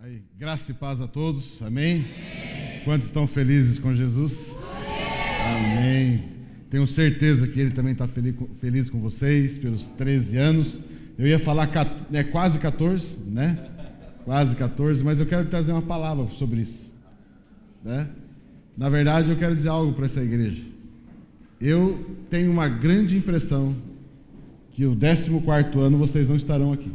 Aí, graça e paz a todos, amém? Quantos estão felizes com Jesus? Amém. Tenho certeza que Ele também está feliz com vocês pelos 13 anos. Eu ia falar quase 14, né? Quase 14, mas eu quero trazer uma palavra sobre isso, né? Na verdade, eu quero dizer algo para essa igreja. Eu tenho uma grande impressão que o 14º ano vocês não estarão aqui.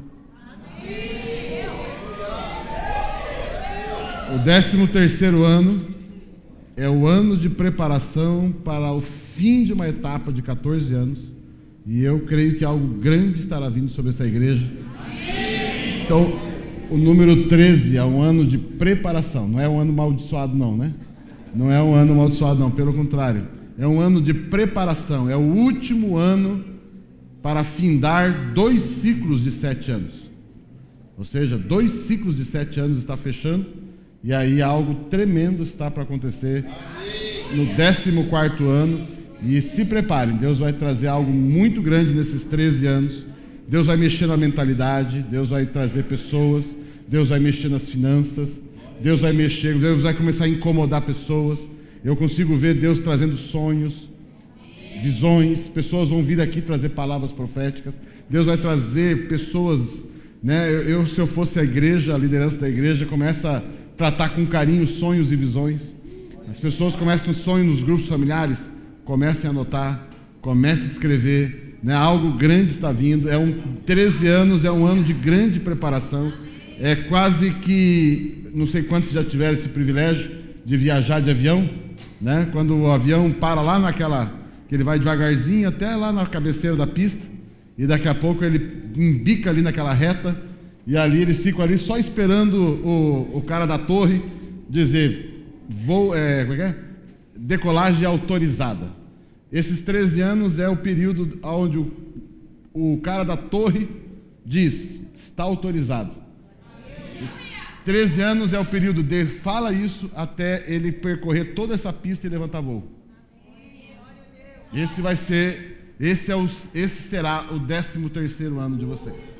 O 13º ano é o ano de preparação para o fim de uma etapa de 14 anos. E eu creio que algo grande estará vindo sobre essa igreja. Então, o número 13 é um ano de preparação. Não é um ano amaldiçoado não, né? Não é um ano amaldiçoado não, pelo contrário. É um ano de preparação. É o último ano para findar 2 ciclos de 7 anos. Ou seja, 2 ciclos de 7 anos está fechando. E aí algo tremendo está para acontecer no 14º ano. E se preparem, Deus vai trazer algo muito grande nesses 13 anos. Deus vai mexer na mentalidade, Deus vai trazer pessoas, Deus vai mexer nas finanças, Deus vai começar a incomodar pessoas. Eu consigo ver Deus trazendo sonhos, visões, pessoas vão vir aqui trazer palavras proféticas. Deus vai trazer pessoas, né? Se eu fosse a igreja, a liderança da igreja, começa a tratar com carinho sonhos e visões. As pessoas começam a sonhar nos grupos familiares, comecem a anotar, comecem a escrever, né? Algo grande está vindo. 13 anos é um ano de grande preparação. É quase que, não sei quantos já tiveram esse privilégio de viajar de avião, né? Quando o avião para lá que ele vai devagarzinho até lá na cabeceira da pista, e daqui a pouco ele embica ali naquela reta, e ali eles ficam ali só esperando o cara da torre dizer, decolagem autorizada. Esses 13 anos é o período onde o cara da torre diz, está autorizado. 13 anos é o período dele, fala isso até ele percorrer toda essa pista e levantar voo. Esse será o 13º ano de vocês.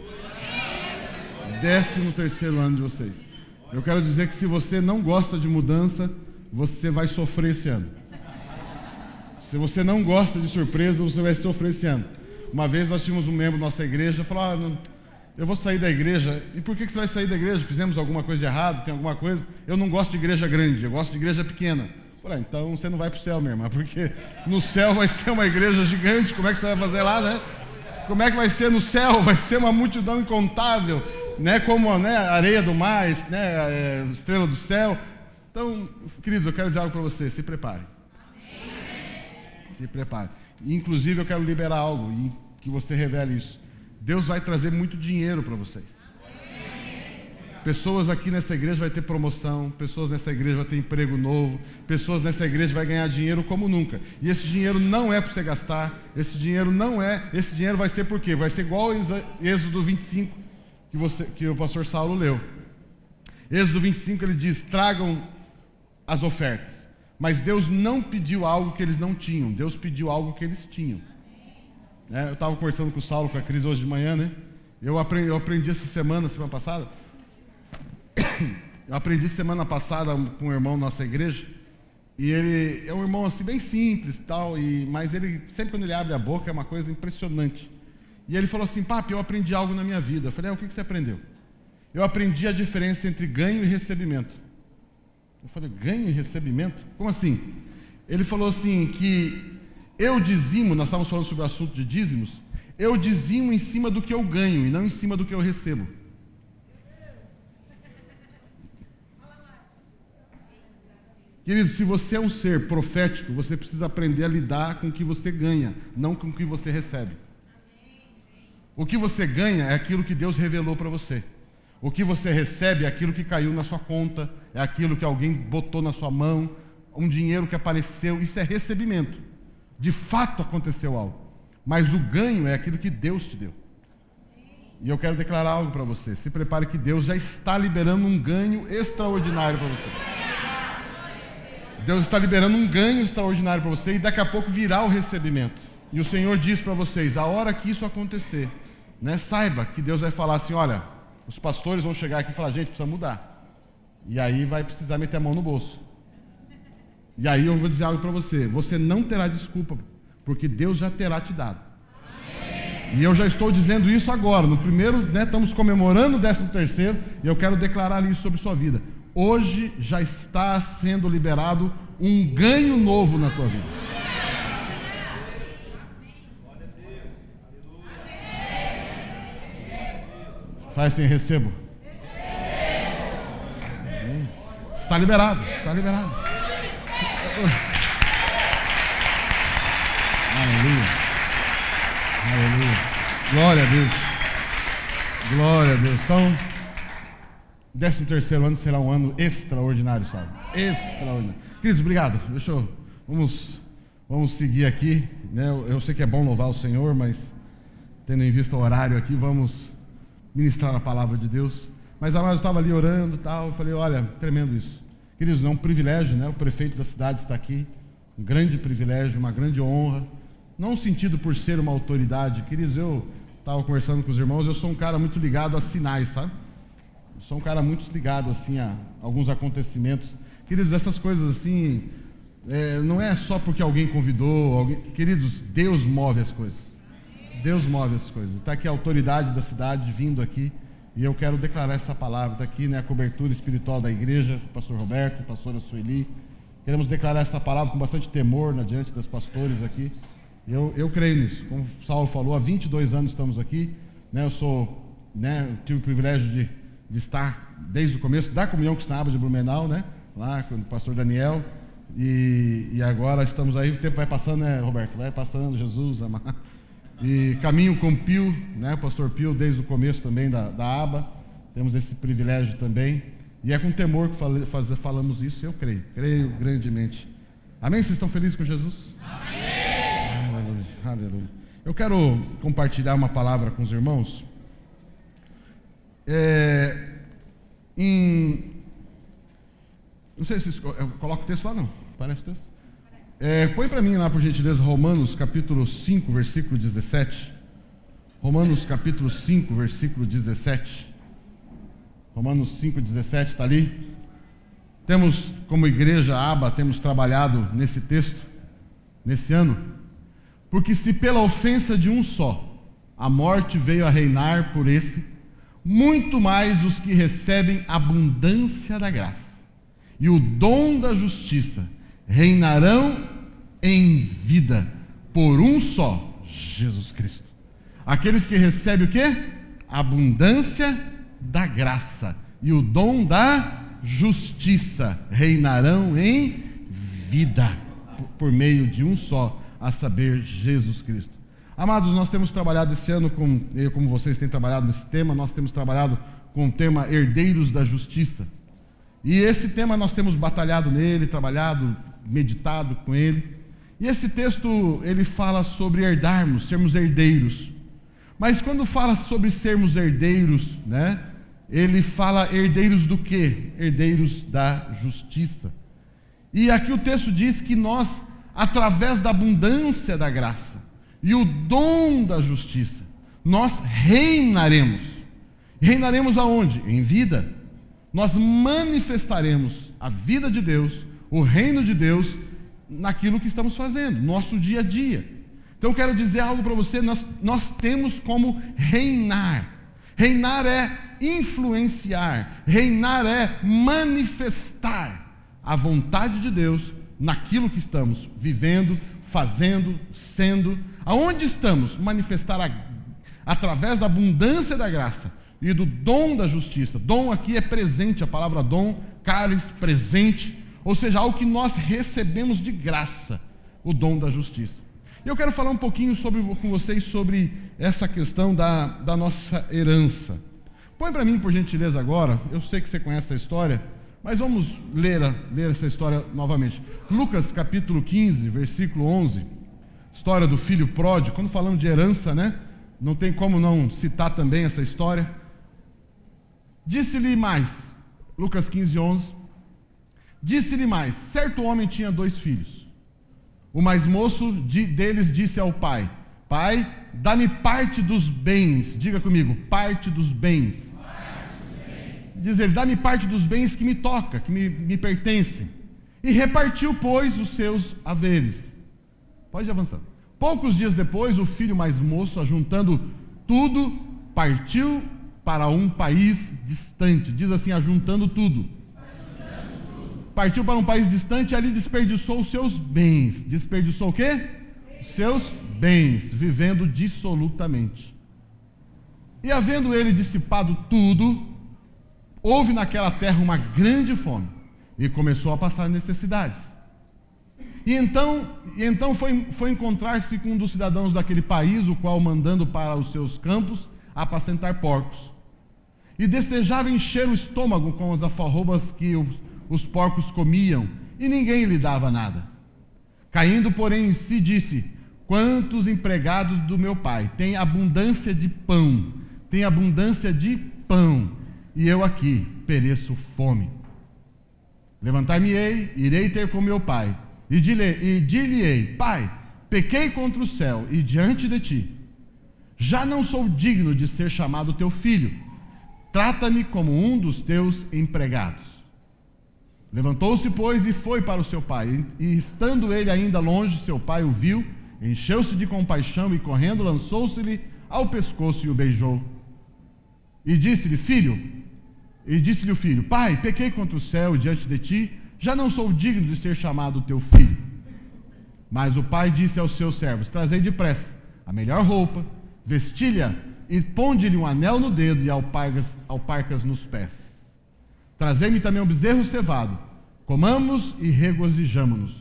13º ano de vocês. Eu quero dizer que se você não gosta de mudança, você vai sofrer esse ano. Se você não gosta de surpresa, você vai sofrer esse ano. Uma vez nós tínhamos um membro da nossa igreja, falou, eu vou sair da igreja. E por que você vai sair da igreja? Fizemos alguma coisa de errado? Tem alguma coisa? Eu não gosto de igreja grande, eu gosto de igreja pequena. Falei, então você não vai para o céu, minha irmã, porque no céu vai ser uma igreja gigante, como é que você vai fazer lá, né? Como é que vai ser no céu? Vai ser uma multidão incontável, né? Como, né, a areia do mar, né, estrela do céu. Então, queridos, eu quero dizer algo para você, se prepare. Se prepare. Inclusive, eu quero liberar algo e que você revele isso. Deus vai trazer muito dinheiro para vocês. Pessoas aqui nessa igreja vão ter promoção, pessoas nessa igreja vão ter emprego novo, pessoas nessa igreja vão ganhar dinheiro como nunca. E esse dinheiro não é para você gastar, esse dinheiro vai ser por quê? Vai ser igual Êxodo 25, que o pastor Saulo leu. Êxodo 25 ele diz, tragam as ofertas. Mas Deus não pediu algo que eles não tinham, Deus pediu algo que eles tinham. Eu estava conversando com o Saulo, com a Cris hoje de manhã, né? Eu aprendi essa semana passada. Eu aprendi semana passada com um irmão da nossa igreja. E ele é um irmão assim bem simples e tal, mas ele sempre quando ele abre a boca é uma coisa impressionante. E ele falou assim, papi, eu aprendi algo na minha vida. Eu falei, o que você aprendeu? Eu aprendi a diferença entre ganho e recebimento. Eu falei, ganho e recebimento? Como assim? Ele falou assim que eu dizimo, nós estávamos falando sobre o assunto de dízimos, eu dizimo em cima do que eu ganho e não em cima do que eu recebo. Querido, se você é um ser profético, você precisa aprender a lidar com o que você ganha, não com o que você recebe. O que você ganha é aquilo que Deus revelou para você. O que você recebe é aquilo que caiu na sua conta, é aquilo que alguém botou na sua mão, um dinheiro que apareceu, isso é recebimento. De fato aconteceu algo. Mas o ganho é aquilo que Deus te deu. E eu quero declarar algo para você. Se prepare que Deus já está liberando um ganho extraordinário para você. Deus está liberando um ganho extraordinário para você e daqui a pouco virá o recebimento. E o Senhor diz para vocês, a hora que isso acontecer, né, saiba que Deus vai falar assim, olha, os pastores vão chegar aqui e falar, gente, precisa mudar. E aí vai precisar meter a mão no bolso. E aí eu vou dizer algo para você. Você não terá desculpa, porque Deus já terá te dado. E eu já estou dizendo isso agora. No primeiro, né, estamos comemorando o 13º, e eu quero declarar isso sobre sua vida. Hoje já está sendo liberado um ganho novo na tua vida. Faz assim, recebo. Está liberado, está liberado. Aleluia. Aleluia. Glória a Deus. Glória a Deus. Então, 13º ano será um ano extraordinário, sabe? Extraordinário. Queridos, obrigado. Vamos seguir aqui, né? Eu sei que é bom louvar o Senhor, mas tendo em vista o horário aqui, vamos ministrar a palavra de Deus. Mas eu estava ali orando e tal, eu falei, olha, tremendo isso. Queridos, é um privilégio, né? O prefeito da cidade está aqui, um grande privilégio, uma grande honra, não no sentido por ser uma autoridade. Queridos, eu estava conversando com os irmãos, eu sou um cara muito ligado a sinais, sabe? Eu sou um cara muito ligado, assim, a alguns acontecimentos. Queridos, essas coisas assim, não é só porque alguém convidou, queridos, Deus move as coisas. Deus move as coisas. Está aqui a autoridade da cidade vindo aqui, e eu quero declarar essa palavra. Está aqui, né, a cobertura espiritual da igreja, o pastor Roberto, a pastora Sueli. Queremos declarar essa palavra com bastante temor diante das pastores aqui. Eu creio nisso. Como o Saulo falou, há 22 anos estamos aqui. Né, eu tive o privilégio de estar desde o começo da Comunhão Cristã de Blumenau, né, lá com o pastor Daniel. E agora estamos aí, o tempo vai passando, né, Roberto? Vai passando, Jesus amado. E caminho com Pio, né, pastor Pio, desde o começo também da aba, temos esse privilégio também, e é com temor que falamos isso, eu creio grandemente. Amém? Vocês estão felizes com Jesus? Amém! Aleluia, aleluia. Eu quero compartilhar uma palavra com os irmãos, não sei se eu coloco o texto lá, não, parece o texto? Põe para mim lá, por gentileza, Romanos capítulo 5, versículo 17. Romanos capítulo 5, versículo 17. Romanos 5, 17, está ali. Temos, como igreja ABA, temos trabalhado nesse texto, nesse ano. Porque se pela ofensa de um só, a morte veio a reinar por esse, muito mais os que recebem abundância da graça e o dom da justiça reinarão em vida por um só, Jesus Cristo. Aqueles que recebem o quê? Abundância da graça e o dom da justiça reinarão em vida por meio de um só, a saber, Jesus Cristo. Amados, nós temos trabalhado esse ano, como vocês têm trabalhado nesse tema, nós temos trabalhado com o tema Herdeiros da Justiça. E esse tema nós temos batalhado nele, trabalhado, meditado com ele. E esse texto, ele fala sobre herdarmos, sermos herdeiros. Mas quando fala sobre sermos herdeiros, né, ele fala herdeiros do quê? Herdeiros da justiça. E aqui o texto diz que nós, através da abundância da graça e o dom da justiça, nós reinaremos. Reinaremos aonde? Em vida. Nós manifestaremos a vida de Deus, o reino de Deus, naquilo que estamos fazendo, nosso dia a dia. Então eu quero dizer algo para você, nós temos como reinar. Reinar é influenciar, reinar é manifestar a vontade de Deus naquilo que estamos vivendo, fazendo, sendo. Aonde estamos? Manifestar através da abundância da graça e do dom da justiça. Dom aqui é presente, a palavra dom, cálice, presente, ou seja, algo que nós recebemos de graça, o dom da justiça. E eu quero falar um pouquinho com vocês sobre essa questão da nossa herança. Põe para mim, por gentileza, agora, eu sei que você conhece essa história, mas vamos ler essa história novamente. Lucas capítulo 15, versículo 11, história do filho pródigo. Quando falamos de herança, né, não tem como não citar também essa história. Disse-lhe mais, Lucas 15, 11, disse-lhe mais, certo homem tinha 2 filhos. O mais moço deles disse ao pai, pai, dá-me parte dos bens. Diga comigo, parte dos bens. diz ele, dá-me parte dos bens que me toca, que me pertencem. E repartiu, pois, os seus haveres. Pode ir avançando. Poucos dias depois, o filho mais moço, ajuntando tudo, partiu para um país distante. Diz assim, ajuntando tudo. Partiu para um país distante e ali desperdiçou os seus bens. Desperdiçou o quê? Os seus bens, vivendo dissolutamente. E havendo ele dissipado tudo, houve naquela terra uma grande fome e começou a passar necessidades. E então foi encontrar-se com um dos cidadãos daquele país, o qual, mandando para os seus campos apacentar porcos, e desejava encher o estômago com as alfarrobas que os porcos comiam, e ninguém lhe dava nada. Caindo, porém, em si, disse: quantos empregados do meu pai têm abundância de pão, e eu aqui pereço fome. Levantar-me-ei, irei ter com meu pai, e dir-lhe-ei: Pai, pequei contra o céu e diante de ti. Já não sou digno de ser chamado teu filho. Trata-me como um dos teus empregados. Levantou-se, pois, e foi para o seu pai. E estando ele ainda longe, seu pai o viu, encheu-se de compaixão e, correndo, lançou-se-lhe ao pescoço e o beijou. E disse-lhe o filho: Pai, pequei contra o céu e diante de ti, já não sou digno de ser chamado teu filho. Mas o pai disse aos seus servos: Trazei depressa a melhor roupa, vestilha e ponde-lhe um anel no dedo e alparcas nos pés. Trazei-me também um bezerro cevado, comamos e regozijamo-nos.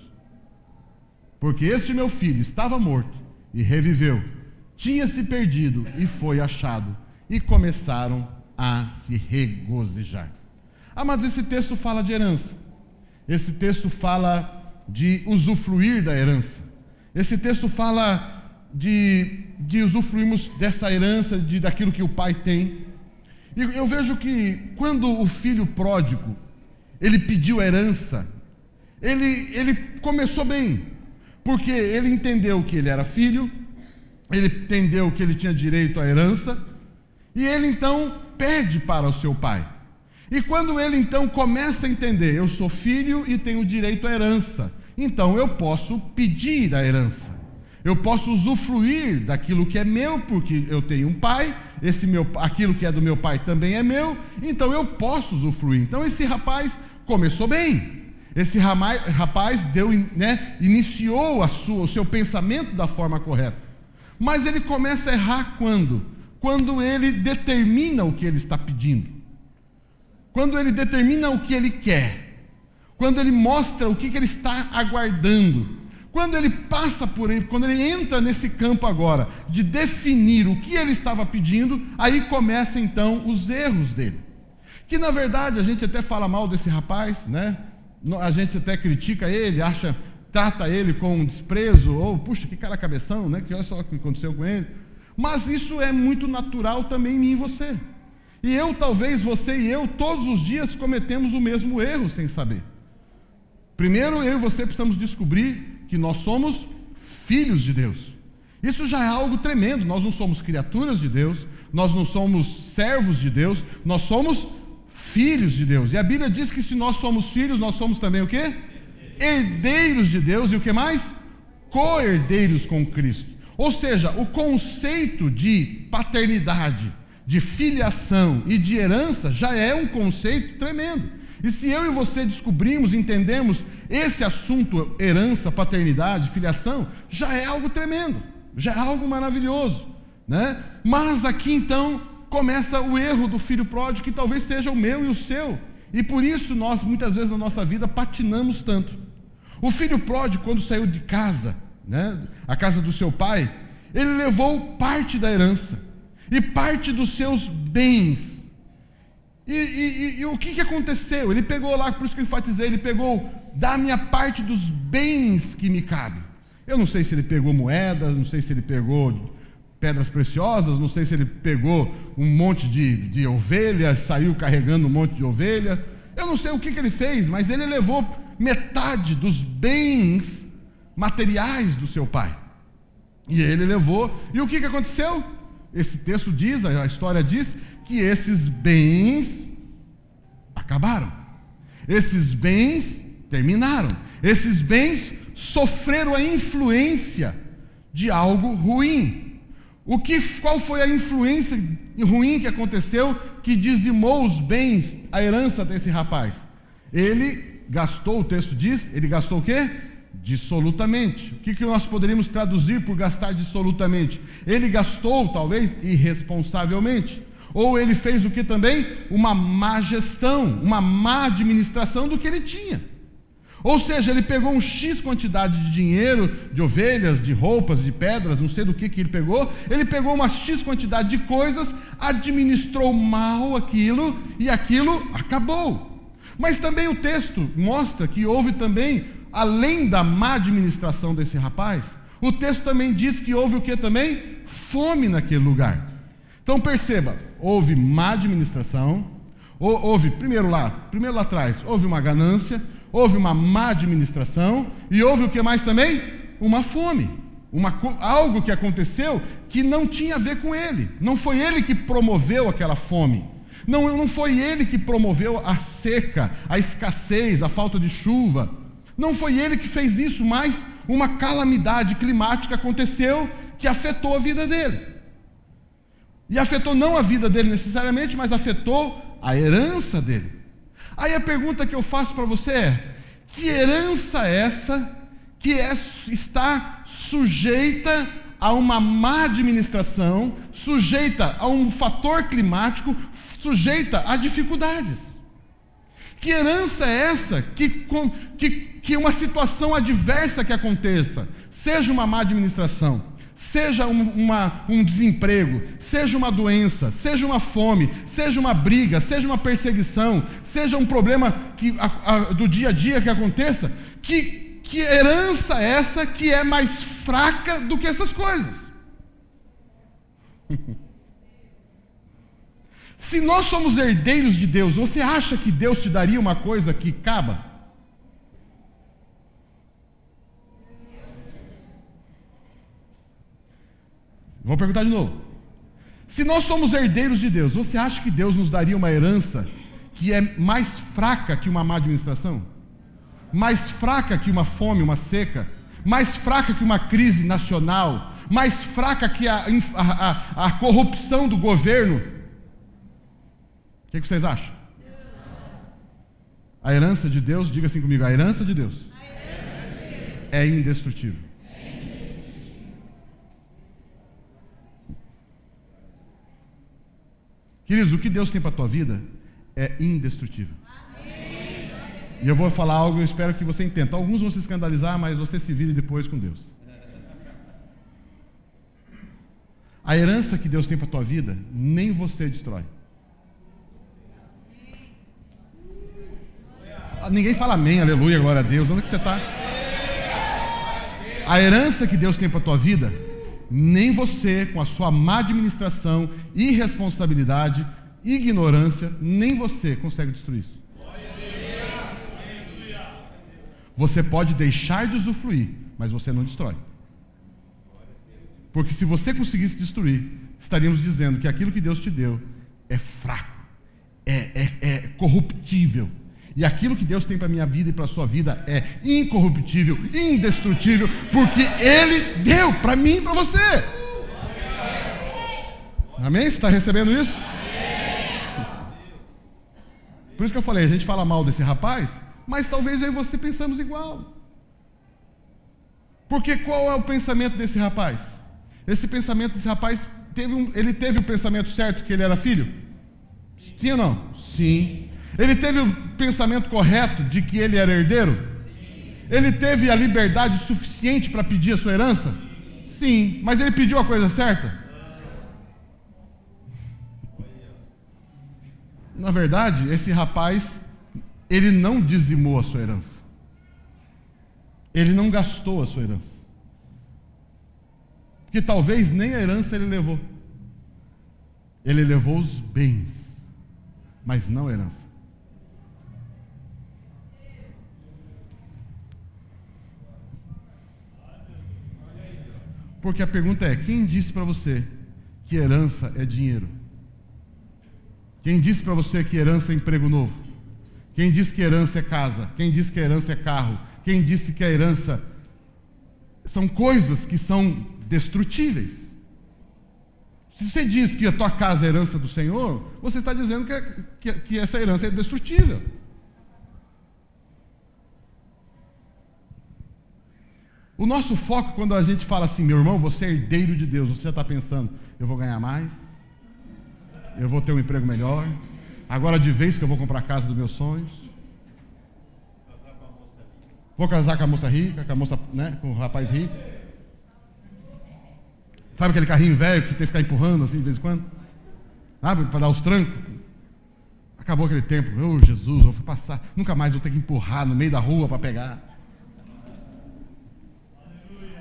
Porque este meu filho estava morto e reviveu, tinha-se perdido e foi achado, e começaram a se regozijar. Mas esse texto fala de herança. Esse texto fala de usufruir da herança. Esse texto fala de usufruirmos dessa herança, daquilo que o pai tem. E eu vejo que quando o filho pródigo, ele pediu a herança, ele começou bem, porque ele entendeu que ele era filho, ele entendeu que ele tinha direito à herança, e ele então pede para o seu pai. E quando ele então começa a entender, eu sou filho e tenho direito à herança, então eu posso pedir a herança. Eu posso usufruir daquilo que é meu, porque eu tenho um pai, aquilo que é do meu pai também é meu, então eu posso usufruir. Então esse rapaz começou bem. Esse rapaz iniciou o seu pensamento da forma correta. Mas ele começa a errar quando? Quando ele determina o que ele está pedindo. Quando ele determina o que ele quer. Quando ele mostra o que ele está aguardando. Quando ele passa por ele, quando ele entra nesse campo agora, de definir o que ele estava pedindo, aí começam então os erros dele. Que na verdade a gente até fala mal desse rapaz, né? A gente até critica ele, trata ele com um desprezo, ou puxa, que cara cabeção, né? Que olha só o que aconteceu com ele. Mas isso é muito natural também em mim e você. E talvez você e eu, todos os dias cometemos o mesmo erro sem saber. Primeiro, eu e você precisamos descobrir que nós somos filhos de Deus. Isso já é algo tremendo. Nós não somos criaturas de Deus, nós não somos servos de Deus, nós somos filhos de Deus. E a Bíblia diz que se nós somos filhos, nós somos também o quê? Herdeiros de Deus. E o que mais? Co-herdeiros com Cristo. Ou seja, o conceito de paternidade, de filiação e de herança já é um conceito tremendo. E se eu e você descobrimos, entendemos esse assunto, herança, paternidade, filiação, já é algo tremendo, já é algo maravilhoso, né? Mas aqui então começa o erro do filho pródigo, que talvez seja o meu e o seu, e por isso nós muitas vezes na nossa vida patinamos tanto. O filho pródigo, quando saiu de casa, né, a casa do seu pai, ele levou parte da herança e parte dos seus bens. E o que aconteceu? Ele pegou lá, por isso que eu enfatizei, ele pegou da minha parte dos bens que me cabe. Eu não sei se ele pegou moedas, não sei se ele pegou pedras preciosas, não sei se ele pegou um monte de ovelhas, saiu carregando um monte de ovelha. Eu não sei o que ele fez, mas ele levou metade dos bens materiais do seu pai. E ele levou, e o que aconteceu? Esse texto diz, a história diz, que esses bens acabaram. Esses bens terminaram. Esses bens sofreram a influência de algo ruim. Qual foi a influência ruim que aconteceu que dizimou os bens, a herança desse rapaz? Ele gastou, o texto diz, ele gastou o quê? Dissolutamente. O que nós poderíamos traduzir por gastar dissolutamente? Ele gastou, talvez, irresponsavelmente. Ou ele fez o que também? Uma má gestão, uma má administração do que ele tinha. Ou seja, ele pegou um X quantidade de dinheiro, de ovelhas, de roupas, de pedras, não sei do que ele pegou. Ele pegou uma X quantidade de coisas, administrou mal aquilo e aquilo acabou. Mas também o texto mostra que houve também, além da má administração desse rapaz, o texto também diz que houve o que também? Fome naquele lugar. Então perceba, houve má administração, houve, primeiro lá atrás, houve uma ganância, houve uma má administração e houve o que mais também? Uma fome. Algo que aconteceu que não tinha a ver com ele. Não foi ele que promoveu aquela fome. Não foi ele que promoveu a seca, a escassez, a falta de chuva. Não foi ele que fez isso, mas uma calamidade climática aconteceu que afetou a vida dele. E afetou não a vida dele necessariamente, mas afetou a herança dele. Aí a pergunta que eu faço para você é: que herança é essa que está sujeita a uma má administração, sujeita a um fator climático, sujeita a dificuldades? Que herança é essa que uma situação adversa que aconteça, seja uma má administração, seja um desemprego, seja uma doença, seja uma fome, seja uma briga, seja uma perseguição, seja um problema do dia a dia que aconteça, que herança é essa que é mais fraca do que essas coisas? Se nós somos herdeiros de Deus, você acha que Deus te daria uma coisa que acaba? Vou perguntar de novo. Se nós somos herdeiros de Deus, você acha que Deus nos daria uma herança que é mais fraca que uma má administração? Mais fraca que uma fome, uma seca? Mais fraca que uma crise nacional? Mais fraca que a corrupção do governo? O que vocês acham? A herança de Deus, diga assim comigo, a herança de Deus é indestrutível. Queridos, o que Deus tem para a tua vida é indestrutível. Amém. E eu vou falar algo, eu espero que você entenda. Alguns vão se escandalizar, mas você se vire depois com Deus. A herança que Deus tem para a tua vida, nem você destrói. Ninguém fala amém, aleluia, glória a Deus. Onde é que você está? A herança que Deus tem para a tua vida, nem você, com a sua má administração, irresponsabilidade, ignorância, nem você consegue destruir isso. Você pode deixar de usufruir, mas você não destrói. Porque se você conseguisse destruir, estaríamos dizendo que aquilo que Deus te deu é fraco, é corruptível. E aquilo que Deus tem para a minha vida e para a sua vida é incorruptível, indestrutível, porque Ele deu para mim e para você. Amém? Você está recebendo isso? Por isso que eu falei, a gente fala mal desse rapaz, mas talvez eu e você pensamos igual. Porque qual é o pensamento desse rapaz? Esse pensamento desse rapaz, ele teve o pensamento certo que ele era filho? Sim ou não? Sim. Ele teve o pensamento correto de que ele era herdeiro? Sim. Ele teve a liberdade suficiente para pedir a sua herança? Sim. Mas ele pediu a coisa certa? Na verdade, esse rapaz, ele não dizimou a sua herança. Ele não gastou a sua herança. Porque talvez nem a herança ele levou. Ele levou os bens, mas não a herança. Porque a pergunta é, quem disse para você que herança é dinheiro? Quem disse para você que herança é emprego novo? Quem disse que herança é casa? Quem disse que a herança é carro? Quem disse que a herança são coisas que são destrutíveis? Se você diz que a tua casa é herança do Senhor, você está dizendo que essa herança é destrutível. O nosso foco, quando a gente fala assim, meu irmão, você é herdeiro de Deus, você já está pensando, eu vou ganhar mais, eu vou ter um emprego melhor, agora de vez que eu vou comprar a casa dos meus sonhos, vou casar com a moça rica, com a moça, né, com o rapaz rico. Sabe aquele carrinho velho que você tem que ficar empurrando assim de vez em quando? Sabe, para dar os trancos? Acabou aquele tempo, Jesus, eu vou passar, nunca mais vou ter que empurrar no meio da rua para pegar.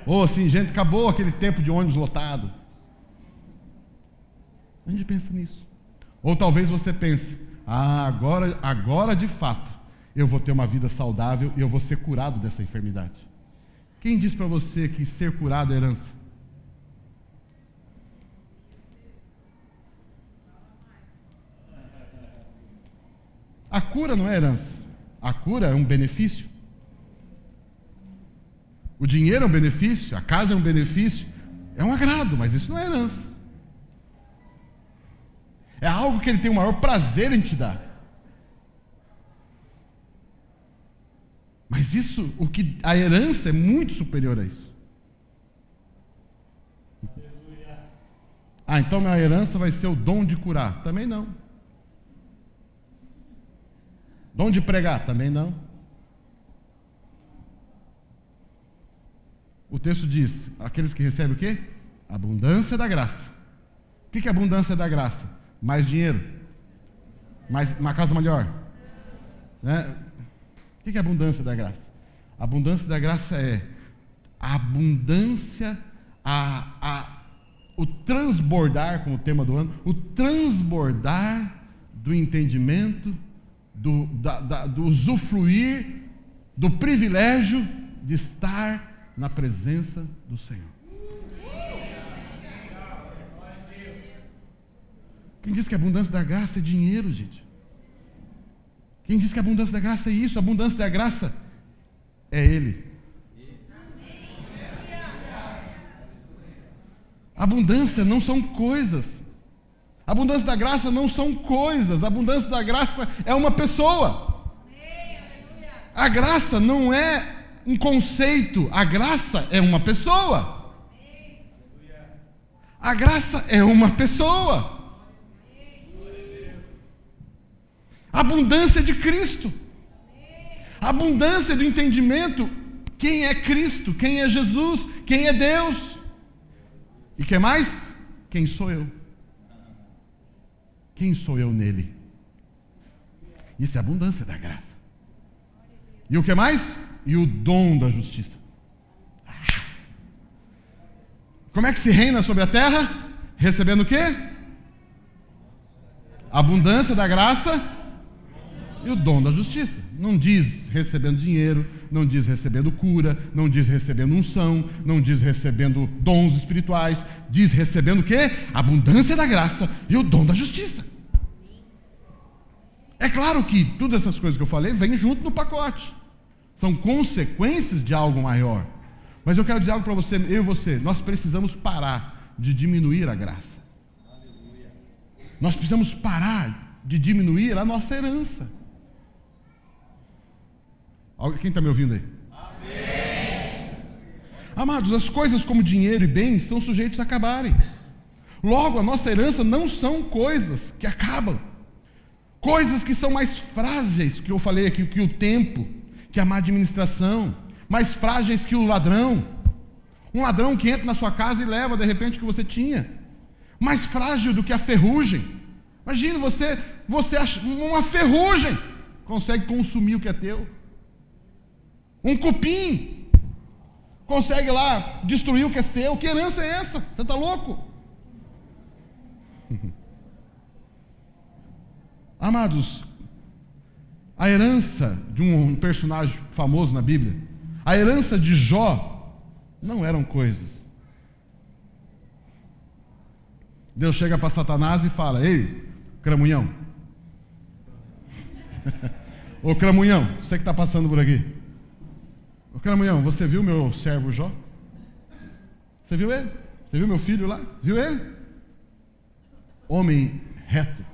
Ou assim, gente, acabou aquele tempo de ônibus lotado. A gente pensa nisso. Ou talvez você pense, agora de fato, eu vou ter uma vida saudável e eu vou ser curado dessa enfermidade. Quem diz para você que ser curado é herança? A cura não é herança. A cura é um benefício. O dinheiro é um benefício, a casa é um benefício, é um agrado, mas isso não é herança. É algo que ele tem o maior prazer em te dar. Mas a herança é muito superior a isso. Então minha herança vai ser o dom de curar? Também não. Dom de pregar? Também não. O texto diz, aqueles que recebem o quê? Abundância da graça. O que é abundância da graça? Mais dinheiro? Uma casa melhor? Né? O que é abundância da graça? A abundância da graça é a abundância, o transbordar, como o tema do ano, o transbordar do entendimento, do usufruir, do privilégio de estar na presença do Senhor. Quem diz que a abundância da graça é dinheiro, gente? Quem diz que a abundância da graça é isso? A abundância da graça é Ele. A abundância não são coisas. A abundância da graça não são coisas. A abundância da graça é uma pessoa. A graça não é um conceito, a graça é uma pessoa. A graça é uma pessoa. A abundância de Cristo. A abundância do entendimento. Quem é Cristo? Quem é Jesus? Quem é Deus? E que mais? Quem sou eu? Quem sou eu nele? Isso é abundância da graça. E o que mais? E o dom da justiça. Como é que se reina sobre a terra? Recebendo o quê? A abundância da graça e o dom da justiça. Não diz recebendo dinheiro, não diz recebendo cura, não diz recebendo unção, não diz recebendo dons espirituais, diz recebendo o quê? A abundância da graça e o dom da justiça. É claro que todas essas coisas que eu falei vêm junto no pacote. São consequências de algo maior. Mas eu quero dizer algo para você, eu e você, nós precisamos parar de diminuir a graça. Nós precisamos parar de diminuir a nossa herança. Quem está me ouvindo aí? Amém. Amados, as coisas como dinheiro e bens são sujeitos a acabarem. Logo, a nossa herança não são coisas que acabam. Coisas que são mais frágeis, que eu falei aqui, que o tempo, que a má administração, mais frágeis que o ladrão. Um ladrão que entra na sua casa e leva, de repente, o que você tinha. Mais frágil do que a ferrugem. Imagina você acha, uma ferrugem consegue consumir o que é teu. Um cupim consegue lá destruir o que é seu. Que herança é essa? Você está louco? Amados, a herança de um personagem famoso na Bíblia, a herança de Jó, não eram coisas. Deus chega para Satanás e fala: ei, cramunhão, Ô Cramunhão, você que está passando por aqui. Ô Cramunhão, você viu meu servo Jó? Você viu ele? Você viu meu filho lá? Viu ele? Homem reto,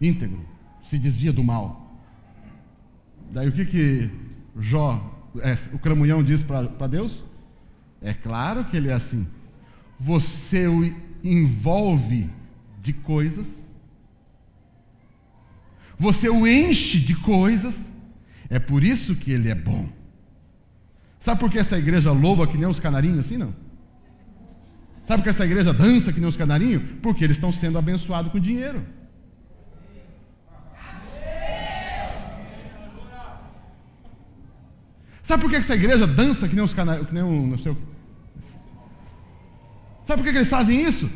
íntegro, se desvia do mal. Daí o que o Cramunhão diz para Deus? É claro que ele é assim. Você o envolve de coisas, você o enche de coisas, é por isso que ele é bom. Sabe por que essa igreja louva que nem os canarinhos assim, não? Sabe por que essa igreja dança que nem os canarinhos? Porque eles estão sendo abençoados com dinheiro. Sabe por que essa igreja dança que nem os canarinhos, não sei o... Sabe por que eles fazem isso?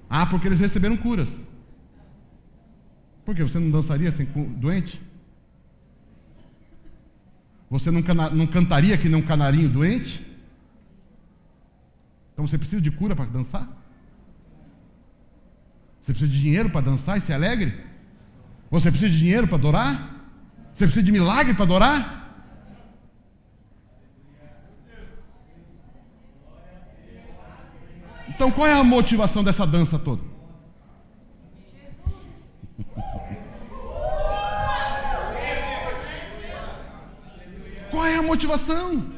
Ah, porque eles receberam curas. Por quê? Você não dançaria sem doente? Você não cantaria que nem um canarinho doente? Então você precisa de cura para dançar? Você precisa de dinheiro para dançar e ser alegre? Você precisa de dinheiro para adorar? Você precisa de milagre para adorar? Então qual é a motivação dessa dança toda? Qual é a motivação?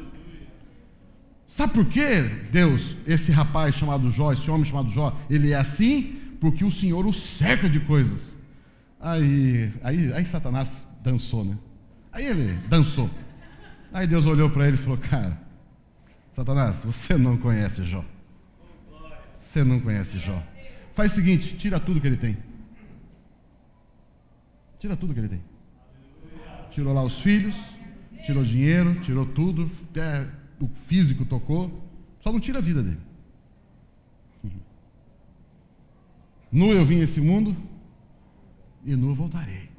Sabe por quê, Deus, esse rapaz chamado Jó, esse homem chamado Jó, ele é assim porque o Senhor o cerca de coisas. Aí Satanás dançou, né? Aí ele dançou. Aí Deus olhou para ele e falou: cara, Satanás, você não conhece Jó. Você não conhece Jó. Faz o seguinte, tira tudo que ele tem. Tira tudo que ele tem. Tirou lá os filhos, tirou dinheiro, tirou tudo, até o físico tocou, só não tira a vida dele. Nu eu vim a esse mundo e nu voltarei.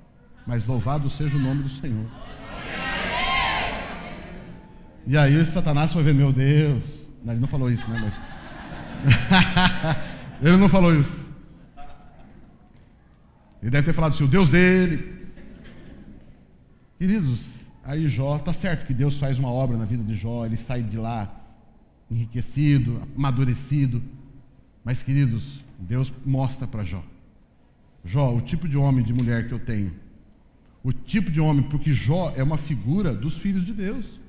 Mas louvado seja o nome do Senhor. E aí esse Satanás foi ver, meu Deus. Não, ele não falou isso, né? Mas ele não falou isso. Ele deve ter falado assim, o Deus dele. Queridos, aí Jó, está certo que Deus faz uma obra na vida de Jó, ele sai de lá enriquecido, amadurecido. Mas, queridos, Deus mostra para Jó. Jó, o tipo de homem, de mulher que eu tenho. O tipo de homem, porque Jó é uma figura dos filhos de Deus.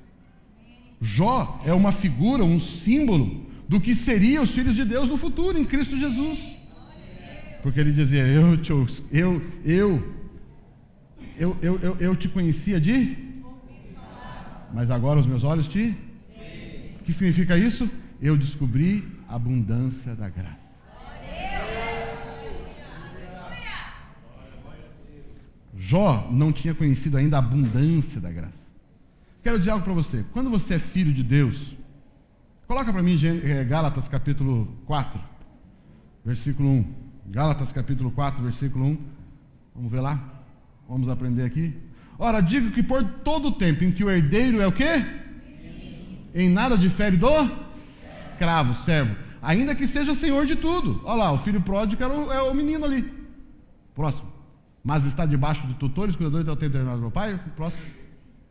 Jó é uma figura, um símbolo do que seriam os filhos de Deus no futuro, em Cristo Jesus. Porque ele dizia, eu te conhecia mas agora os meus olhos te... O que significa isso? Eu descobri a abundância da graça. Jó não tinha conhecido ainda a abundância da graça. Quero dizer algo para você. Quando você é filho de Deus, coloca para mim Gálatas capítulo 4, versículo 1. Gálatas capítulo 4, versículo 1. Vamos ver lá? Vamos aprender aqui. Ora, digo que por todo o tempo em que o herdeiro é o quê? Em nada difere do escravo, servo, ainda que seja senhor de tudo. Olha lá, o filho pródigo é o menino ali. Próximo. Mas está debaixo de tutores, cuidadores da autoridade do meu pai. Próximo.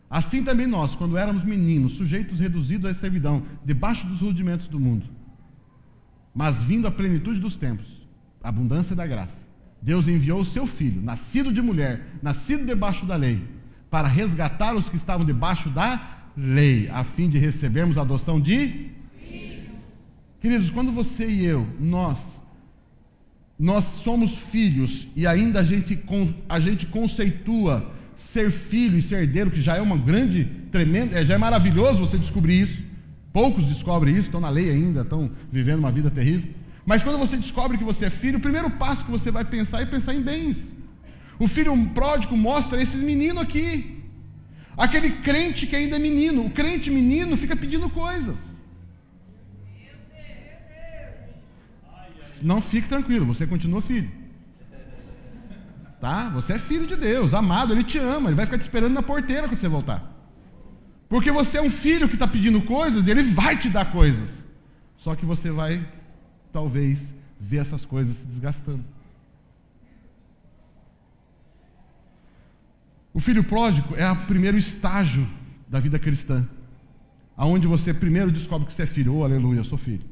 Assim também nós, quando éramos meninos, sujeitos reduzidos à servidão, debaixo dos rudimentos do mundo, mas vindo à plenitude dos tempos, a abundância da graça, Deus enviou o seu Filho, nascido de mulher, nascido debaixo da lei, para resgatar os que estavam debaixo da lei, a fim de recebermos a adoção de filhos. Queridos, quando você e eu, nós somos filhos e ainda a gente conceitua ser filho e ser herdeiro, que já é uma grande, tremenda, já é maravilhoso você descobrir isso. Poucos descobrem isso, estão na lei ainda, estão vivendo uma vida terrível. Mas quando você descobre que você é filho, o primeiro passo que você vai pensar é pensar em bens. O filho pródigo mostra esses meninos aqui. Aquele crente que ainda é menino. O crente menino fica pedindo coisas. Não fique tranquilo, você continua filho. Tá? Você é filho de Deus, amado, Ele te ama, Ele vai ficar te esperando na porteira quando você voltar. Porque você é um filho que está pedindo coisas e Ele vai te dar coisas. Só que você vai, talvez, ver essas coisas se desgastando. O filho pródigo é o primeiro estágio da vida cristã, aonde você primeiro descobre que você é filho. Oh, aleluia, eu sou filho.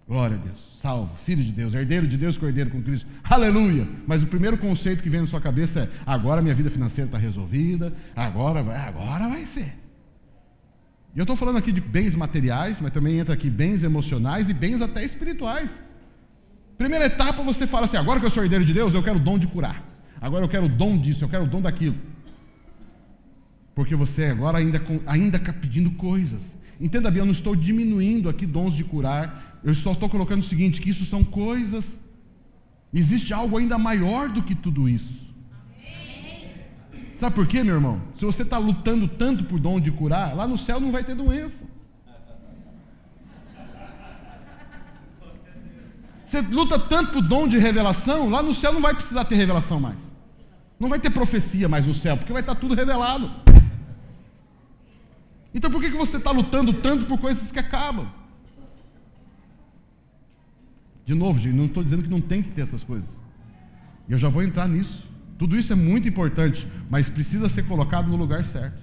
Glória a Deus, salvo, filho de Deus, herdeiro de Deus, cordeiro com Cristo. Aleluia! Mas o primeiro conceito que vem na sua cabeça é: agora minha vida financeira está resolvida, agora vai ser. E eu estou falando aqui de bens materiais, mas também entra aqui bens emocionais e bens até espirituais. Primeira etapa, você fala assim: agora que eu sou herdeiro de Deus, eu quero o dom de curar. Agora eu quero o dom disso, eu quero o dom daquilo. Porque você agora ainda está pedindo coisas. Entenda bem, eu não estou diminuindo aqui dons de curar. Eu só estou colocando o seguinte, que isso são coisas. Existe algo ainda maior do que tudo isso. Sabe por quê, meu irmão? Se você está lutando tanto por dom de curar, lá no céu não vai ter doença. Você luta tanto por dom de revelação, lá no céu não vai precisar ter revelação mais. Não vai ter profecia mais no céu, porque vai estar tudo revelado. Então por que você está lutando tanto por coisas que acabam? De novo, gente, não estou dizendo que não tem que ter essas coisas. E eu já vou entrar nisso. Tudo isso é muito importante, mas precisa ser colocado no lugar certo.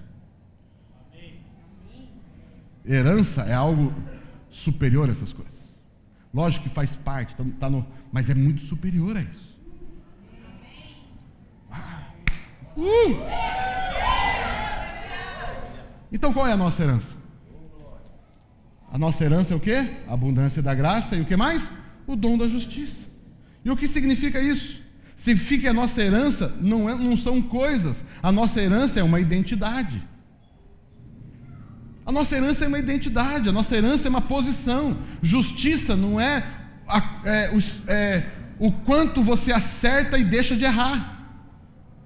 Herança é algo superior a essas coisas. Lógico que faz parte, mas é muito superior a isso. Então qual é a nossa herança? A nossa herança é o quê? A abundância da graça e o que mais? O dom da justiça. E o que significa isso? Significa que a nossa herança não são coisas, a nossa herança é uma identidade. A nossa herança é uma identidade, a nossa herança é uma posição. Justiça não é o quanto você acerta e deixa de errar.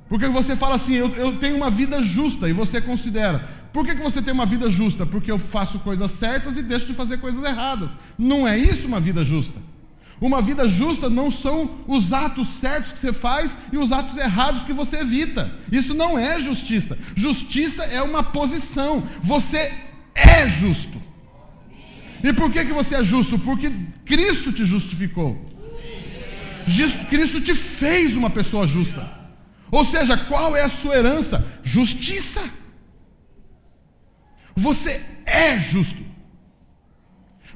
Porque você fala assim, eu tenho uma vida justa, e você considera. Por que você tem uma vida justa? Porque eu faço coisas certas e deixo de fazer coisas erradas. Não é isso uma vida justa. Uma vida justa não são os atos certos que você faz e os atos errados que você evita. Isso não é justiça. Justiça é uma posição. Você é justo. E por que você é justo? Porque Cristo te justificou. Cristo te fez uma pessoa justa. Ou seja, qual é a sua herança? Justiça. Você é justo.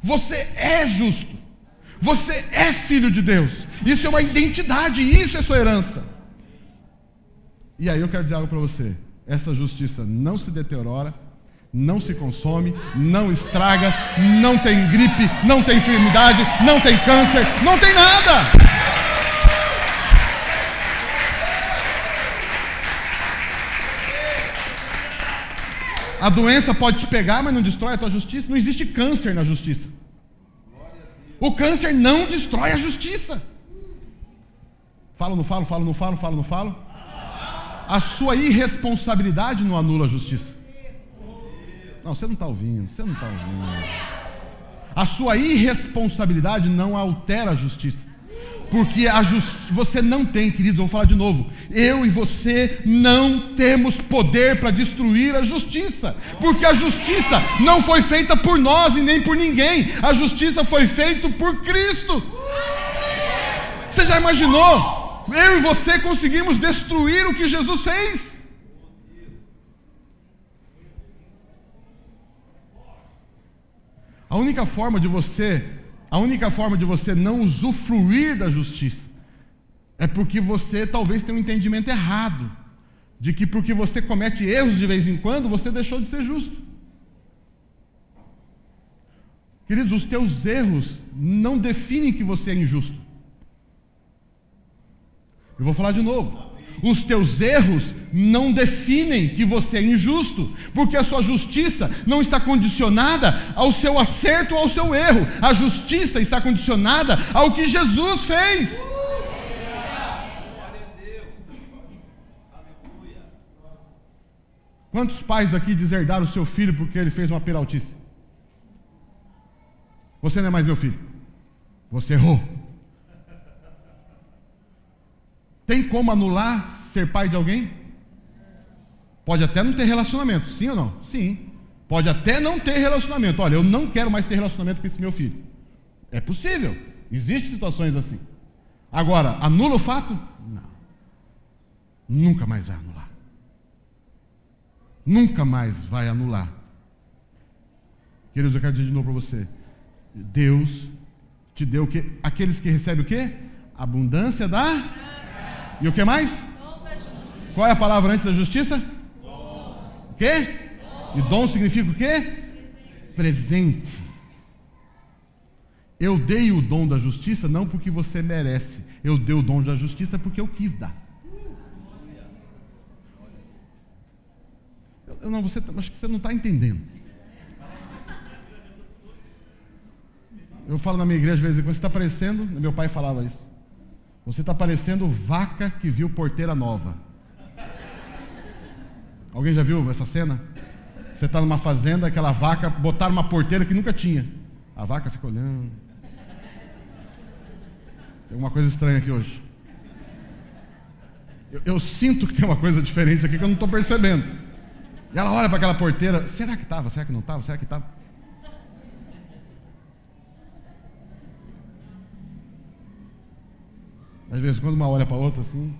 Você é justo. Você é filho de Deus. Isso é uma identidade, isso é sua herança. E aí eu quero dizer algo para você. Essa justiça não se deteriora, não se consome, não estraga, não tem gripe, não tem enfermidade, não tem câncer, não tem nada. A doença pode te pegar, mas não destrói a tua justiça. Não existe câncer na justiça. O câncer não destrói a justiça. Falo, não falo, falo, não falo, falo, não falo. A sua irresponsabilidade não anula a justiça. Não, você não está ouvindo, você não está ouvindo. A sua irresponsabilidade não altera a justiça. Porque você não tem, queridos, eu vou falar de novo. Eu e você não temos poder para destruir a justiça. Porque a justiça não foi feita por nós e nem por ninguém. A justiça foi feita por Cristo. Você já imaginou? Eu e você conseguimos destruir o que Jesus fez? A única forma de você não usufruir da justiça é porque você talvez tenha um entendimento errado de que porque você comete erros de vez em quando, você deixou de ser justo. Queridos, os teus erros não definem que você é injusto. Eu vou falar de novo. Os teus erros não definem que você é injusto, porque a sua justiça não está condicionada ao seu acerto ou ao seu erro. A justiça está condicionada ao que Jesus fez. Quantos pais aqui deserdaram o seu filho porque ele fez uma peraltice? Você não é mais meu filho. Você errou. Tem como anular ser pai de alguém? Pode até não ter relacionamento, sim ou não? Sim. Pode até não ter relacionamento. Olha, eu não quero mais ter relacionamento com esse meu filho. É possível. Existem situações assim. Agora, anula o fato? Não. Nunca mais vai anular. nunca mais vai anular. Queridos, eu quero dizer de novo para você. Deus te deu o quê? Aqueles que recebem o quê? Abundância da... E o que mais? Qual é a palavra antes da justiça? O quê? E dom significa o quê? Presente. Eu dei o dom da justiça não porque você merece. Eu dei o dom da justiça porque eu quis dar. Não, acho que você não está entendendo. Eu falo na minha igreja, às vezes, quando você está parecendo, meu pai falava isso. Você está parecendo vaca que viu porteira nova. Alguém já viu essa cena? Você está numa fazenda, aquela vaca, botaram uma porteira que nunca tinha. A vaca fica olhando. Tem uma coisa estranha aqui hoje. Eu sinto que tem uma coisa diferente aqui que eu não estou percebendo. E ela olha para aquela porteira. Será que estava? Será que não estava? Será que estava? Às vezes, quando uma olha para a outra assim...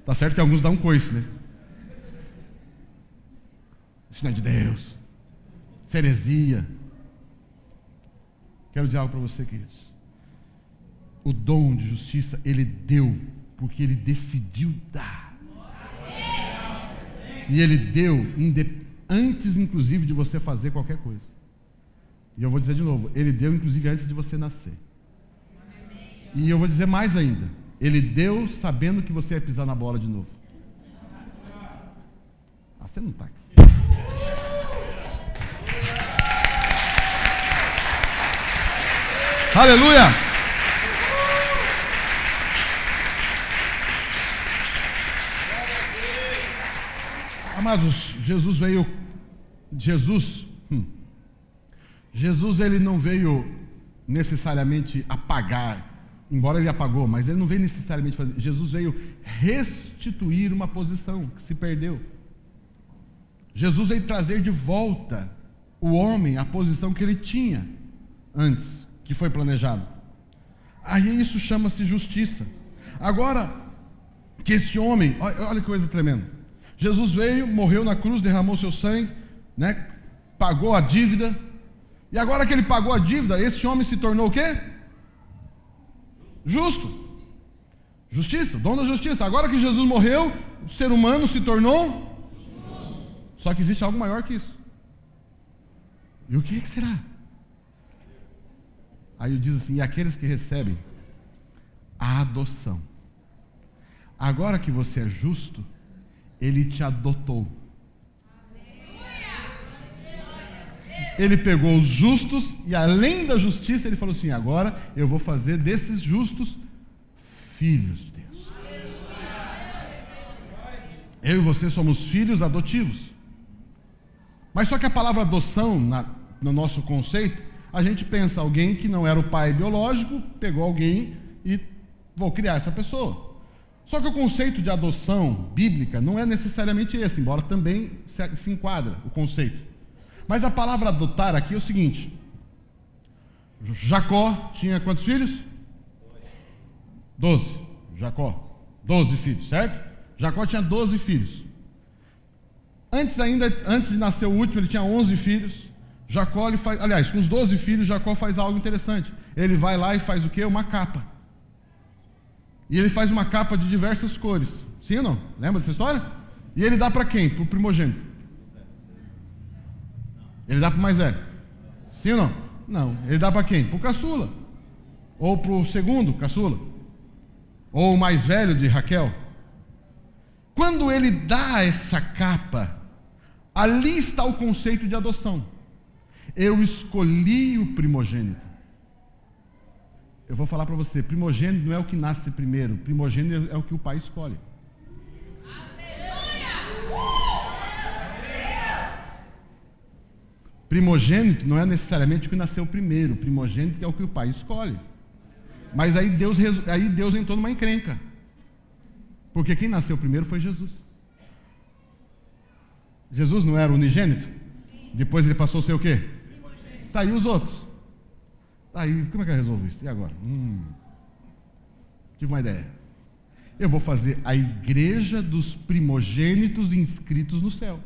Tá certo que alguns dão um coice, né? Isso não é de Deus. Isso é heresia. Quero dizer algo para você, queridos. O dom de justiça, Ele deu porque Ele decidiu dar. E Ele deu antes, inclusive, de você fazer qualquer coisa. E eu vou dizer de novo, Ele deu, inclusive, antes de você nascer. E eu vou dizer mais ainda. Ele deu sabendo que você ia pisar na bola de novo. Ah, você não está aqui. Aleluia! Amados, Jesus ele não veio necessariamente apagar, embora ele apagou, mas ele não veio necessariamente fazer. Jesus veio restituir uma posição que se perdeu. Jesus veio trazer de volta o homem à posição que ele tinha antes, que foi planejado. Aí isso chama-se justiça. Agora, que esse homem, olha que coisa tremenda. Jesus veio, morreu na cruz, derramou seu sangue, né? Pagou a dívida. E agora que ele pagou a dívida, esse homem se tornou o quê? Justo. Justiça, dom da justiça. Agora que Jesus morreu, o ser humano se tornou justo. Só que existe algo maior que isso. E o que será? Aí diz assim, e aqueles que recebem a adoção. Agora que você é justo, Ele te adotou. Ele pegou os justos e além da justiça, Ele falou assim, agora eu vou fazer desses justos filhos de Deus. Eu e você somos filhos adotivos. Mas só que a palavra adoção, no nosso conceito, a gente pensa alguém que não era o pai biológico, pegou alguém e vou criar essa pessoa. Só que o conceito de adoção bíblica não é necessariamente esse, embora também se enquadra o conceito. Mas a palavra adotar aqui é o seguinte: Jacó tinha quantos filhos? 12. Jacó, 12 filhos, certo? Jacó tinha 12 filhos. Antes de nascer o último, ele tinha 11 filhos. Jacó, com os 12 filhos, Jacó faz algo interessante. Ele vai lá e faz o quê? Uma capa. E ele faz uma capa de diversas cores. Sim ou não? Lembra dessa história? E ele dá para quem? Para o primogênito. Ele dá para o mais velho. Sim ou não? Não. Ele dá para quem? Para o caçula. Ou para o segundo caçula. Ou o mais velho de Raquel. Quando ele dá essa capa, ali está o conceito de adoção. Eu escolhi o primogênito. Eu vou falar para você, primogênito não é o que nasce primeiro, primogênito é o que o pai escolhe. Primogênito não é necessariamente o que nasceu primeiro, primogênito é o que o pai escolhe. Mas aí Deus entrou numa encrenca. Porque quem nasceu primeiro foi Jesus. Jesus não era unigênito? Depois ele passou a ser o quê? Está aí os outros. Aí, como é que eu resolvo isso? E agora? Tive uma ideia. Eu vou fazer a igreja dos primogênitos inscritos no céu.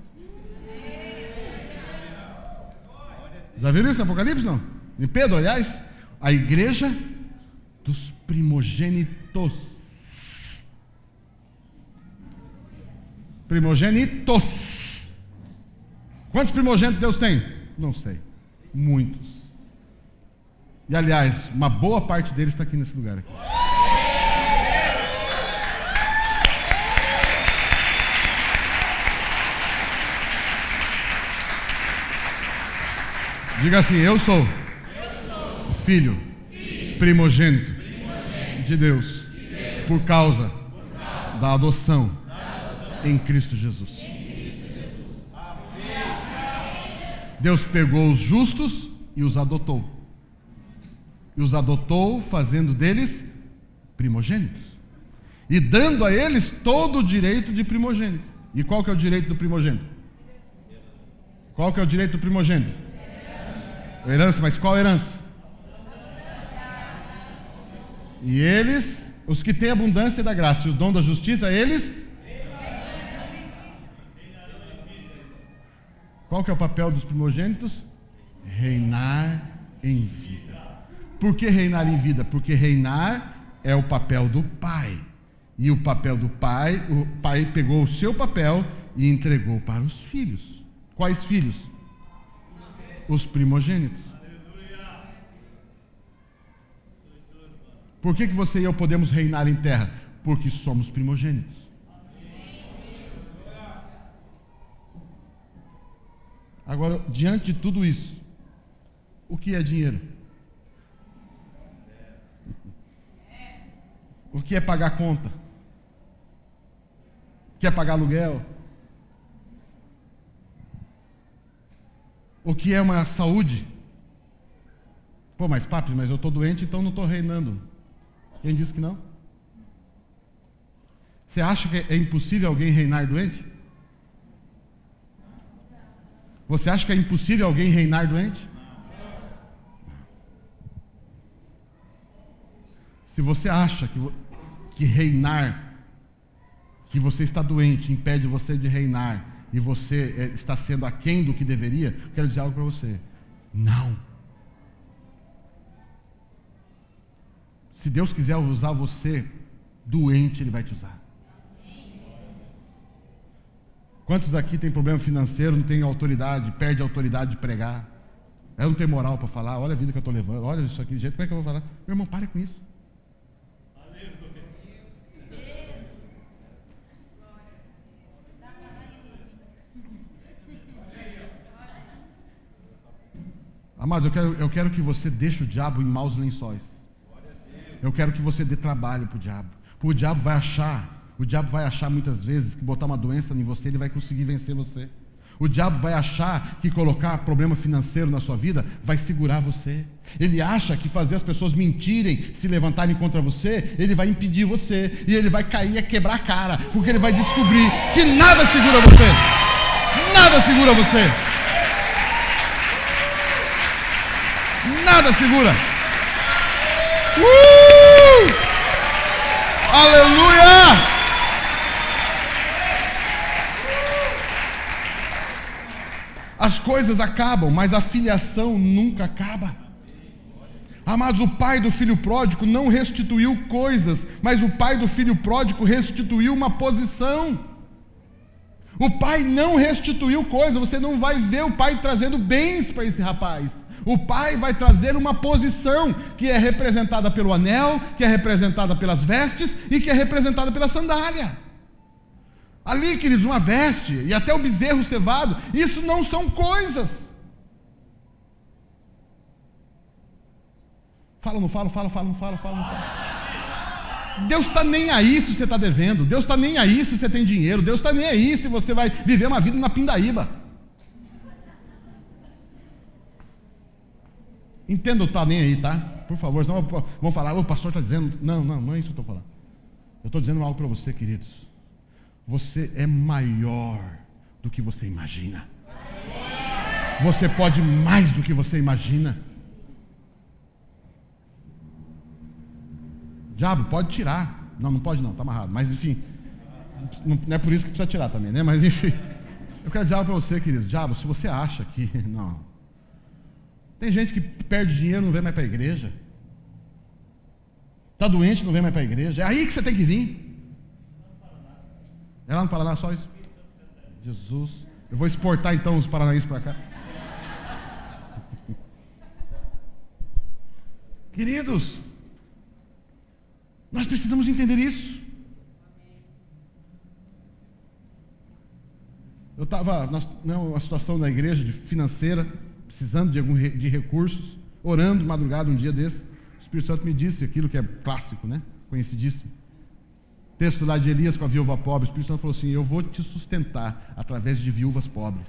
Já viram isso em Apocalipse, não? Em Pedro, aliás, a igreja dos primogênitos. Primogênitos. Quantos primogênitos Deus tem? Não sei. Muitos. E, aliás, uma boa parte deles está aqui nesse lugar aqui. Diga assim: eu sou filho primogênito de Deus por causa da adoção em Cristo Jesus. Deus pegou os justos e os adotou. E os adotou fazendo deles primogênitos. E dando a eles todo o direito de primogênito. E qual que é o direito do primogênito? Qual que é o direito do primogênito? Herança, mas qual herança? E eles, os que têm abundância da graça e o dom da justiça, eles? Qual que é o papel dos primogênitos? Reinar em vida. Por que reinar em vida? Porque reinar é o papel do pai. E o papel do pai, o pai pegou o seu papel e entregou para os filhos. Quais filhos? Os primogênitos. Por que você e eu podemos reinar em terra? Porque somos primogênitos. Agora, diante de tudo isso, o que é dinheiro? O que é pagar conta? O que é pagar aluguel? O que é uma saúde? Pô, mas papi, mas eu estou doente, então não estou reinando. Quem disse que não? Você acha que é impossível alguém reinar doente? Você acha que é impossível alguém reinar doente? Se você acha que reinar, que você está doente, impede você de reinar, e você está sendo aquém do que deveria, quero dizer algo para você. Não. Se Deus quiser usar você doente, Ele vai te usar. Quantos aqui tem problema financeiro, não tem autoridade, perde a autoridade de pregar? Eu não tenho moral para falar, olha a vida que eu estou levando, olha isso aqui, de jeito, como é que eu vou falar? Meu irmão, pare com isso. Amados, eu quero que você deixe o diabo em maus lençóis. Eu quero que você dê trabalho para o diabo. O diabo vai achar muitas vezes que botar uma doença em você, ele vai conseguir vencer você. O diabo vai achar que colocar problema financeiro na sua vida vai segurar você. Ele acha que fazer as pessoas mentirem, se levantarem contra você, ele vai impedir você. E ele vai cair e quebrar a cara, porque ele vai descobrir que nada segura você. Nada segura você. Nada segura. Aleluia! As coisas acabam, mas a filiação nunca acaba. Amados, o pai do filho pródigo não restituiu coisas, mas o pai do filho pródigo restituiu uma posição. O pai não restituiu coisas, você não vai ver o pai trazendo bens para esse rapaz. O pai vai trazer uma posição que é representada pelo anel, que é representada pelas vestes e que é representada pela sandália. Ali, queridos, uma veste e até o bezerro cevado, isso não são coisas. Fala, não fala, fala, não fala. Deus está nem aí se você está devendo, Deus está nem aí se você tem dinheiro, Deus está nem aí se você vai viver uma vida na pindaíba. Entenda o tá nem aí, tá? Por favor, senão vão falar, o pastor está dizendo. Não é isso que eu estou falando. Eu estou dizendo algo para você, queridos. Você é maior do que você imagina. Você pode mais do que você imagina. Diabo, pode tirar. Não pode não, está amarrado. Mas enfim, não é por isso que precisa tirar também, né? Mas enfim, eu quero dizer algo para você, querido. Diabo, se você acha que... Não. Tem gente que perde dinheiro e não vem mais para a igreja. Está doente, não vem mais para a igreja. É aí que você tem que vir. É lá no Paraná só isso? Jesus. Eu vou exportar então os paranaenses para cá. Queridos, nós precisamos entender isso. Eu estava numa situação na igreja financeira, precisando de recursos, orando de madrugada um dia desse. O Espírito Santo me disse aquilo que é clássico, né? Conhecidíssimo. Texto lá de Elias com a viúva pobre. O Espírito Santo falou assim: eu vou te sustentar através de viúvas pobres.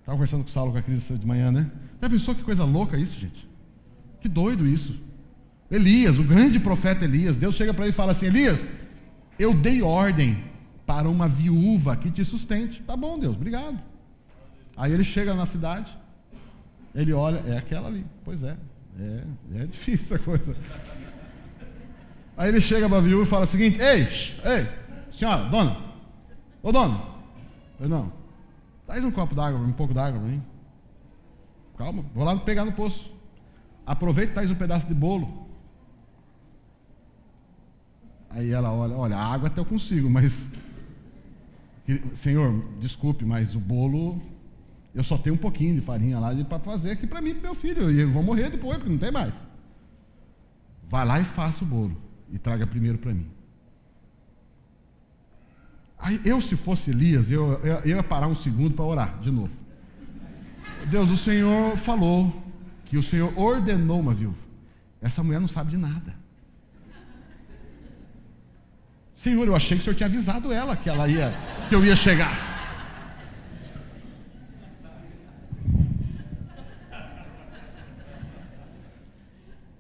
Estava conversando com o Saulo com a crise de manhã, né? Já pensou que coisa louca isso, gente? Que doido isso. Elias, o grande profeta Elias, Deus chega para ele e fala assim: Elias, eu dei ordem para uma viúva que te sustente. Tá bom, Deus, obrigado. Aí ele chega na cidade, ele olha, é aquela ali. Pois é difícil a coisa. Aí ele chega para a viúva e fala o seguinte: ei, senhora, dona, ô dona, eu não, traz um copo d'água, um pouco d'água para mim. Calma, vou lá pegar no poço. Aproveita e traz um pedaço de bolo. Aí ela olha, a água até eu consigo, mas Senhor, desculpe, mas o bolo eu só tenho um pouquinho de farinha lá para fazer aqui para mim e para meu filho, e eu vou morrer depois porque não tem mais. Vai lá e faça o bolo e traga primeiro para mim. Aí se fosse Elias, eu ia parar um segundo para orar de novo. Deus, o Senhor falou que o Senhor ordenou uma viúva. Essa mulher não sabe de nada. Senhor, eu achei que o Senhor tinha avisado ela que eu ia chegar.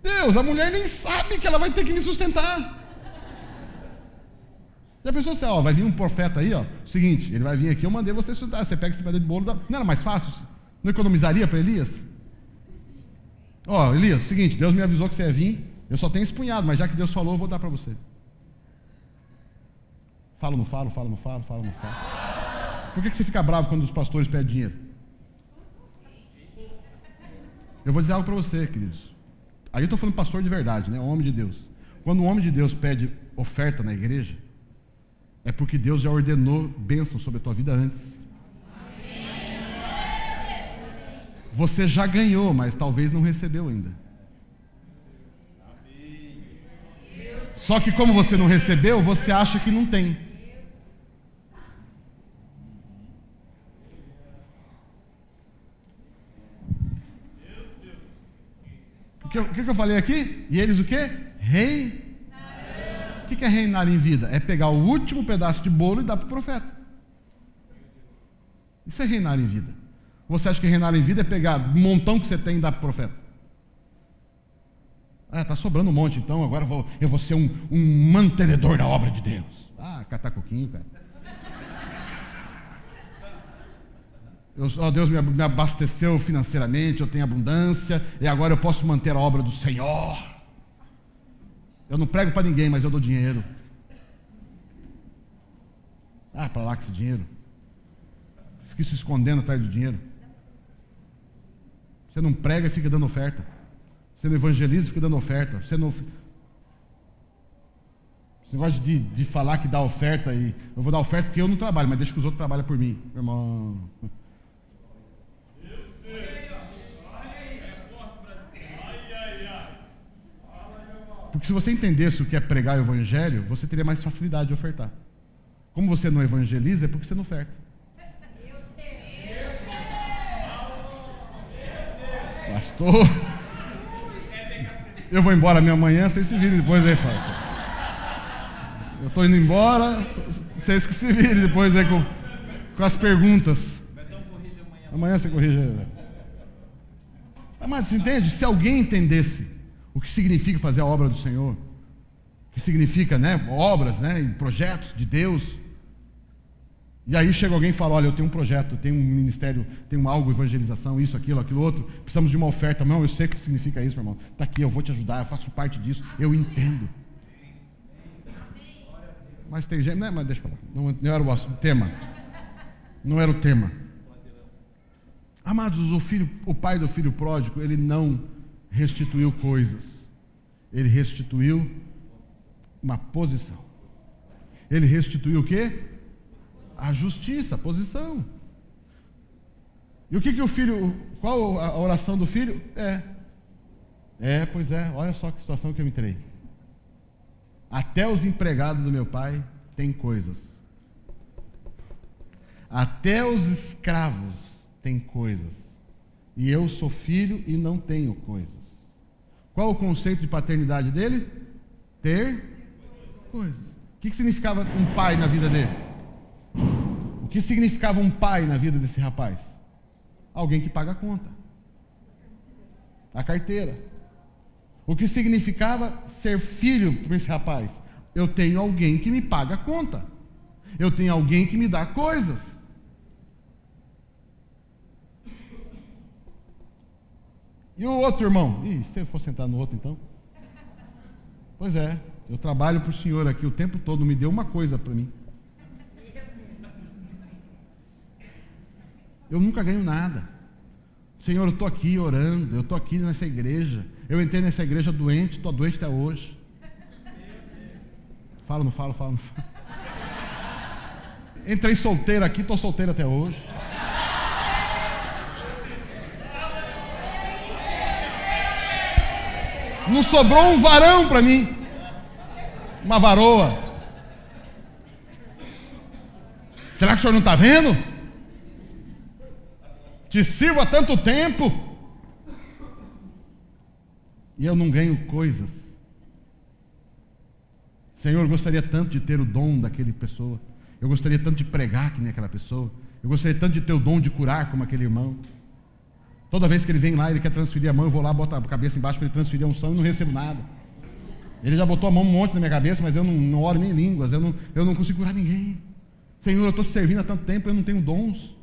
Deus, a mulher nem sabe que ela vai ter que me sustentar. Já pensou assim, vai vir um profeta aí, seguinte, ele vai vir aqui, eu mandei você sustentar, você pega esse pedaço de bolo, não era mais fácil? Não economizaria para Elias? Elias, seguinte, Deus me avisou que você ia vir, eu só tenho esse punhado, mas já que Deus falou, eu vou dar para você. Falo, não falo. Por que você fica bravo quando os pastores pedem dinheiro? Eu vou dizer algo para você, queridos. Aí eu estou falando pastor de verdade, né? Homem de Deus. Quando um homem de Deus pede oferta na igreja, é porque Deus já ordenou bênção sobre a tua vida antes. Você já ganhou, mas talvez não recebeu ainda. Só que como você não recebeu, você acha que não tem. O que eu falei aqui? E eles o quê? Reinar. O que é reinar em vida? É pegar o último pedaço de bolo e dar para o profeta. Isso é reinar em vida. Você acha que reinar em vida é pegar um montão que você tem e dar para o profeta? Está sobrando um monte, então agora eu vou ser um mantenedor da obra de Deus. Catar coquinho, cara. Deus me abasteceu financeiramente, eu tenho abundância, e agora eu posso manter a obra do Senhor. Eu não prego para ninguém, mas eu dou dinheiro. Para lá com esse dinheiro. Fique se escondendo atrás do dinheiro. Você não prega e fica dando oferta. Você não evangeliza e fica dando oferta. Você gosta de falar que dá oferta e eu vou dar oferta porque eu não trabalho, mas deixa que os outros trabalhem por mim. Meu irmão. Porque se você entendesse o que é pregar o evangelho, você teria mais facilidade de ofertar. Como você não evangeliza, é porque você não oferta. Pastor, eu vou embora amanhã, vocês se virem depois aí, fácil. Eu estou indo embora, vocês que se virem depois aí com as perguntas. Amanhã você corrige. Mas você entende? Se alguém entendesse o que significa fazer a obra do Senhor, o que significa, obras, projetos de Deus, E aí chega alguém e fala, olha, eu tenho um projeto, eu tenho um ministério, tenho algo, evangelização, isso, aquilo outro, precisamos de uma oferta. Não, eu sei o que significa isso, meu irmão. Está aqui, eu vou te ajudar, eu faço parte disso, eu entendo. Mas tem gente, mas deixa pra lá, não era o tema. Não era o tema. Amados, o pai do filho pródigo, ele não restituiu coisas. Ele restituiu uma posição. Ele restituiu o quê? A justiça, a posição. E o que o filho, qual a oração do filho? Pois é, olha só que situação que eu entrei. Até os empregados do meu pai têm coisas. Até os escravos têm coisas. E eu sou filho e não tenho coisas. Qual o conceito de paternidade dele? Ter coisas. O que significava um pai na vida dele? O que significava um pai na vida desse rapaz? Alguém que paga a conta. A carteira. O que significava ser filho para esse rapaz? Eu tenho alguém que me paga a conta. Eu tenho alguém que me dá coisas. E o outro irmão? Se eu for sentar no outro então? Pois é, eu trabalho para o senhor aqui o tempo todo, me deu uma coisa para mim. Eu nunca ganho nada. Senhor, eu estou aqui orando, eu estou aqui nessa igreja. Eu entrei nessa igreja doente, estou doente até hoje. Fala, não falo. Entrei solteiro aqui, estou solteiro até hoje. Não sobrou um varão para mim. Uma varoa. Será que o senhor não está vendo? Te sirvo há tanto tempo e eu não ganho coisas. Senhor, eu gostaria tanto de ter o dom daquela pessoa. Eu gostaria tanto de pregar que nem aquela pessoa. Eu gostaria tanto de ter o dom de curar como aquele irmão. Toda vez que ele vem lá, ele quer transferir a mão, eu vou lá, boto a cabeça embaixo para ele transferir a unção e não recebo nada. Ele já botou a mão um monte na minha cabeça, mas eu não oro nem em línguas, eu não consigo curar ninguém. Senhor, eu estou te servindo há tanto tempo, eu não tenho dons.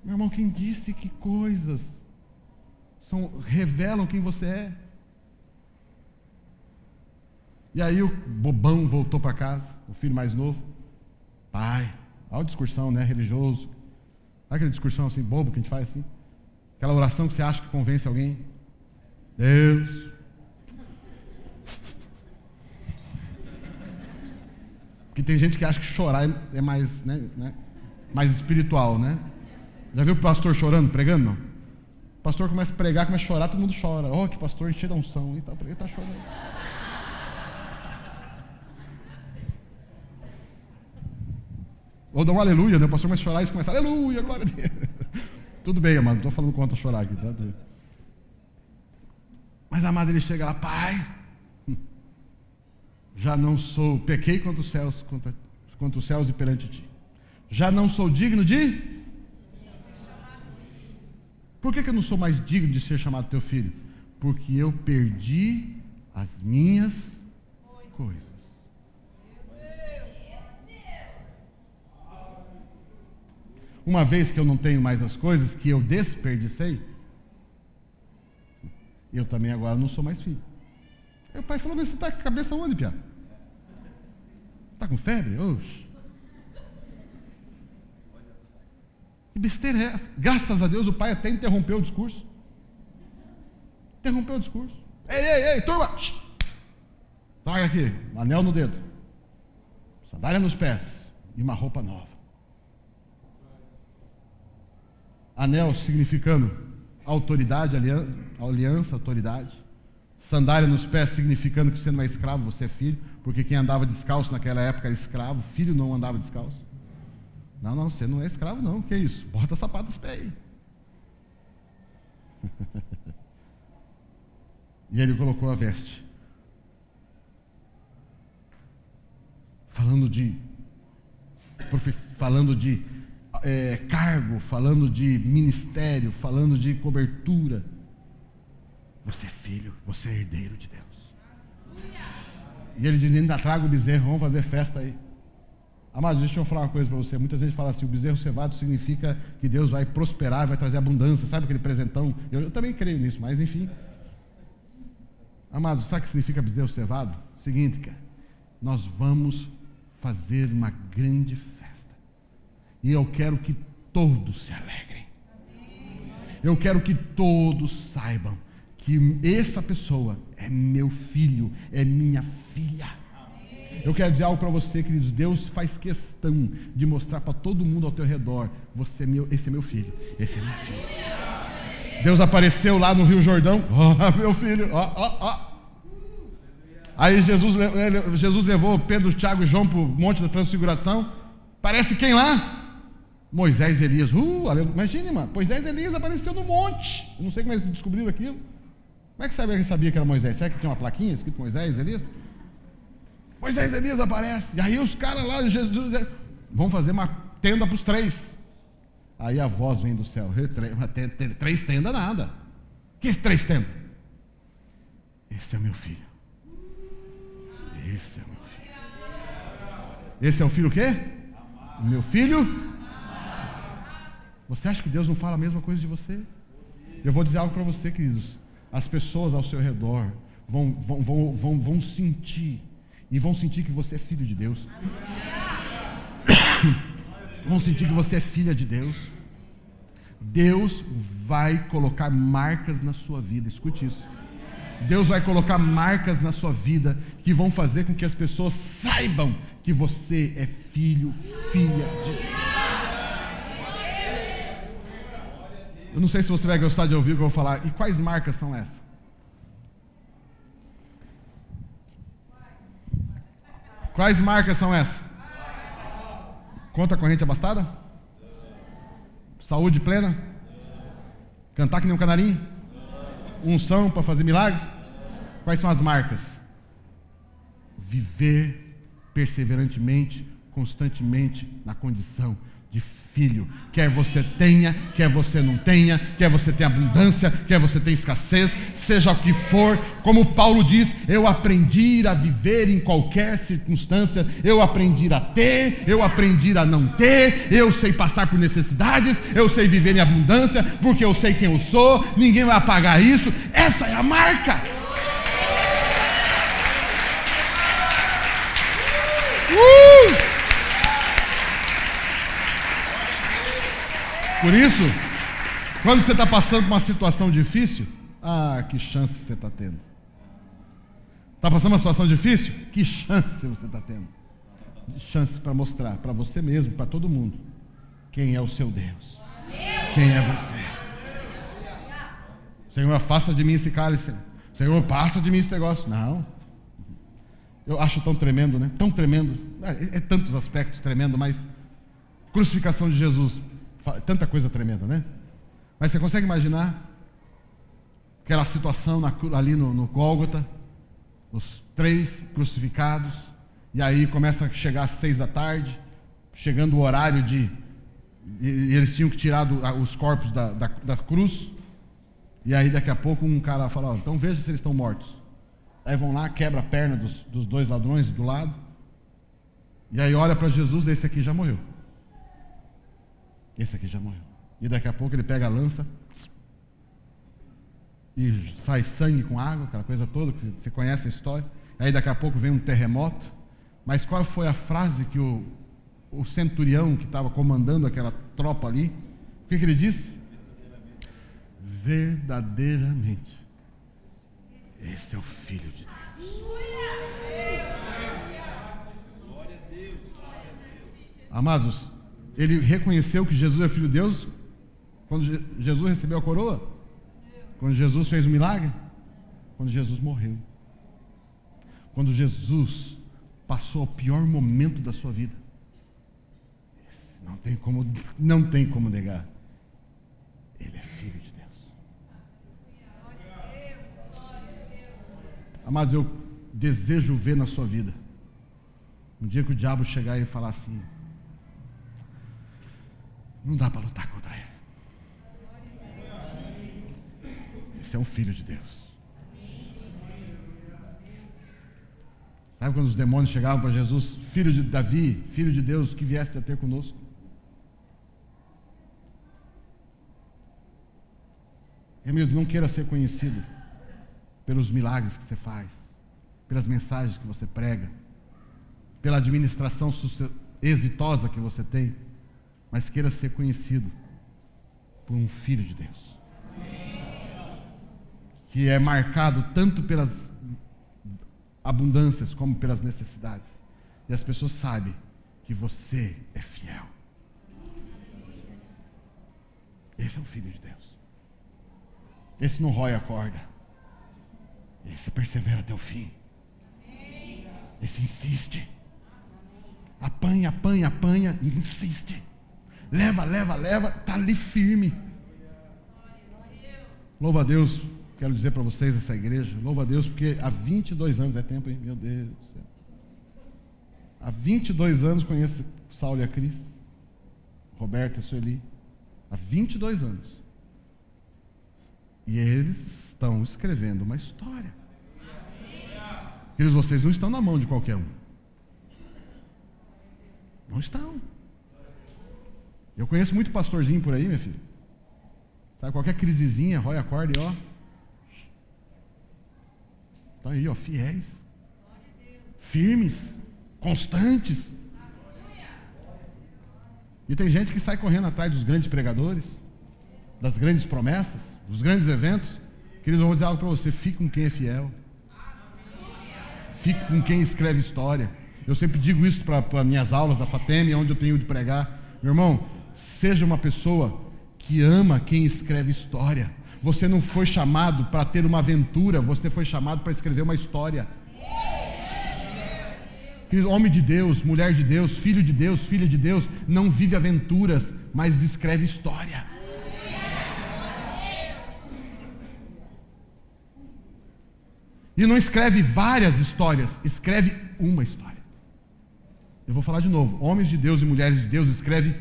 Meu irmão, quem disse que coisas revelam quem você é? E aí o bobão voltou para casa, o filho mais novo. Pai, olha a discursão, né, religioso. Olha aquela discursão assim, bobo que a gente faz assim. Aquela oração que você acha que convence alguém. Deus. Porque tem gente que acha que chorar é mais, mais espiritual, né? Já viu o pastor chorando, pregando? Não? O pastor começa a pregar, começa a chorar, todo mundo chora. Oh, que pastor enche da unção. Ele está chorando. Ou dá um aleluia, né? O pastor começa a chorar e começa, aleluia, glória a Deus. Tudo bem, amado, não estou falando contra chorar aqui, tá? Mas, amado, ele chega lá, pai, já não sou, pequei contra os céus e perante ti. Já não sou digno de... Por que eu não sou mais digno de ser chamado teu filho? Porque eu perdi as minhas coisas. Uma vez que eu não tenho mais as coisas que eu desperdicei, eu também agora não sou mais filho. Aí o pai falou, mas você está com a cabeça onde, piá? Está com febre? Oxe. Que besteira é essa? Graças a Deus o pai até interrompeu o discurso. Ei, turma! Traga aqui, um anel no dedo, sandália nos pés e uma roupa nova. Anel significando autoridade, aliança, autoridade. Sandália nos pés significando que você não é escravo, você é filho. Porque quem andava descalço naquela época era escravo, filho não andava descalço. Não, você não é escravo não, que é isso? Bota sapato nos pés aí. E ele colocou a veste. Falando de cargo, falando de ministério, falando de cobertura. Você é filho, você é herdeiro de Deus. E ele diz, ainda traga o bezerro, vamos fazer festa aí. Amado, deixa eu falar uma coisa para você. Muitas vezes fala assim, o bezerro cevado significa que Deus vai prosperar, vai trazer abundância. Sabe aquele presentão? Eu também creio nisso, mas enfim. Amado, sabe o que significa bezerro cevado? Seguinte, cara. Nós vamos fazer uma grande festa. E eu quero que todos se alegrem. Eu quero que todos saibam que essa pessoa é meu filho, é minha filha. Eu quero dizer algo para você, queridos. Deus faz questão de mostrar para todo mundo ao teu redor: esse é meu filho, esse é meu filho. Deus apareceu lá no Rio Jordão. Meu filho, Aí Jesus levou Pedro, Tiago e João para o Monte da Transfiguração. Parece quem lá? Moisés e Elias. Imagine, mano, Moisés e Elias apareceu no monte. Eu não sei como eles descobriram aquilo. Como é que sabia que era Moisés? Será que tinha uma plaquinha escrito Moisés e Elias? Moisés e Elias aparecem. E aí os caras lá, Jesus, vão fazer uma tenda para os três. Aí a voz vem do céu: três tendas nada. Que três tendas? Esse é meu filho. Esse é meu filho. Esse é o filho o quê? Meu filho? Você acha que Deus não fala a mesma coisa de você? Eu vou dizer algo para você, queridos. As pessoas ao seu redor vão sentir. E vão sentir que você é filho de Deus. Vão sentir que você é filha de Deus. Deus vai colocar marcas na sua vida. Escute isso. Deus vai colocar marcas na sua vida que vão fazer com que as pessoas saibam que você é filho, filha de Deus. Eu não sei se você vai gostar de ouvir o que eu vou falar. E quais marcas são essas? Quais marcas são essas? Conta corrente abastada? Saúde plena? Cantar que nem um canarinho? Unção para fazer milagres? Quais são as marcas? Viver perseverantemente, constantemente na condição de filho. Quer você tenha, quer você não tenha, quer você tenha abundância, quer você tenha escassez, seja o que for, como Paulo diz: eu aprendi a viver em qualquer circunstância, eu aprendi a ter, eu aprendi a não ter, eu sei passar por necessidades, eu sei viver em abundância, porque eu sei quem eu sou, ninguém vai apagar isso. Essa é a marca. Por isso, quando você está passando por uma situação difícil, que chance você está tendo. Está passando uma situação difícil? Que chance você está tendo. Chance para mostrar para você mesmo, para todo mundo, quem é o seu Deus. Quem é você. Senhor, afasta de mim esse cálice. Senhor, passa de mim esse negócio. Não. Eu acho tão tremendo, né? Tão tremendo. É tantos aspectos tremendo, mas crucificação de Jesus, tanta coisa tremenda, né? Mas você consegue imaginar aquela situação ali no Gólgota, os três crucificados, e aí começa a chegar às 6 da tarde, chegando o horário e eles tinham que tirar os corpos da cruz, e aí daqui a pouco um cara fala: então veja se eles estão mortos. Aí vão lá, quebra a perna dos dois ladrões do lado, e aí olha para Jesus: esse aqui já morreu. Esse aqui já morreu. E daqui a pouco ele pega a lança e sai sangue com água, aquela coisa toda, que você conhece a história. Aí daqui a pouco vem um terremoto. Mas qual foi a frase que o centurião que estava comandando aquela tropa ali, o que ele disse? Verdadeiramente, esse é o Filho de Deus. Amados, ele reconheceu que Jesus é Filho de Deus quando Jesus recebeu a coroa, quando Jesus fez o milagre, quando Jesus morreu, quando Jesus passou o pior momento da sua vida. Não tem como negar. Ele é Filho de Deus. Amados, eu desejo ver na sua vida um dia que o diabo chegar e falar assim: não dá para lutar contra ele. Esse é um Filho de Deus. Sabe quando os demônios chegavam para Jesus, filho de Davi, filho de Deus, que vieste a ter conosco? Emílio, não queira ser conhecido pelos milagres que você faz, pelas mensagens que você prega, pela administração exitosa que você tem, mas queira ser conhecido por um filho de Deus, que é marcado tanto pelas abundâncias como pelas necessidades, e as pessoas sabem que você é fiel. Esse é o filho de Deus. Esse não rói a corda, esse persevera até o fim, esse insiste, apanha, apanha, apanha e insiste, leva, leva, leva, está ali firme. Louva a Deus, quero dizer para vocês, essa igreja, louva a Deus, porque há 22 anos, é tempo, hein? Meu Deus do céu, há 22 anos conheço o Saulo e a Cris, Roberto e a Sueli, há 22 anos. E eles estão escrevendo uma história. Vocês não estão na mão de qualquer um. Não estão. Eu conheço muito pastorzinho por aí, minha filha. Sabe, qualquer crisezinha, rói a corda e ó. Estão aí, ó, fiéis. Firmes. Constantes. E tem gente que sai correndo atrás dos grandes pregadores, das grandes promessas, dos grandes eventos. Queridos, eu vou dizer algo para você: fique com quem é fiel, fique com quem escreve história. Eu sempre digo isso para minhas aulas da FATEM, onde eu tenho de pregar. Meu irmão, seja uma pessoa que ama quem escreve história. Você não foi chamado para ter uma aventura, você foi chamado para escrever uma história. Homem de Deus, mulher de Deus, filho de Deus, filha de Deus, não vive aventuras, mas escreve história. E não escreve várias histórias, escreve uma história. Eu vou falar de novo: homens de Deus e mulheres de Deus, escreve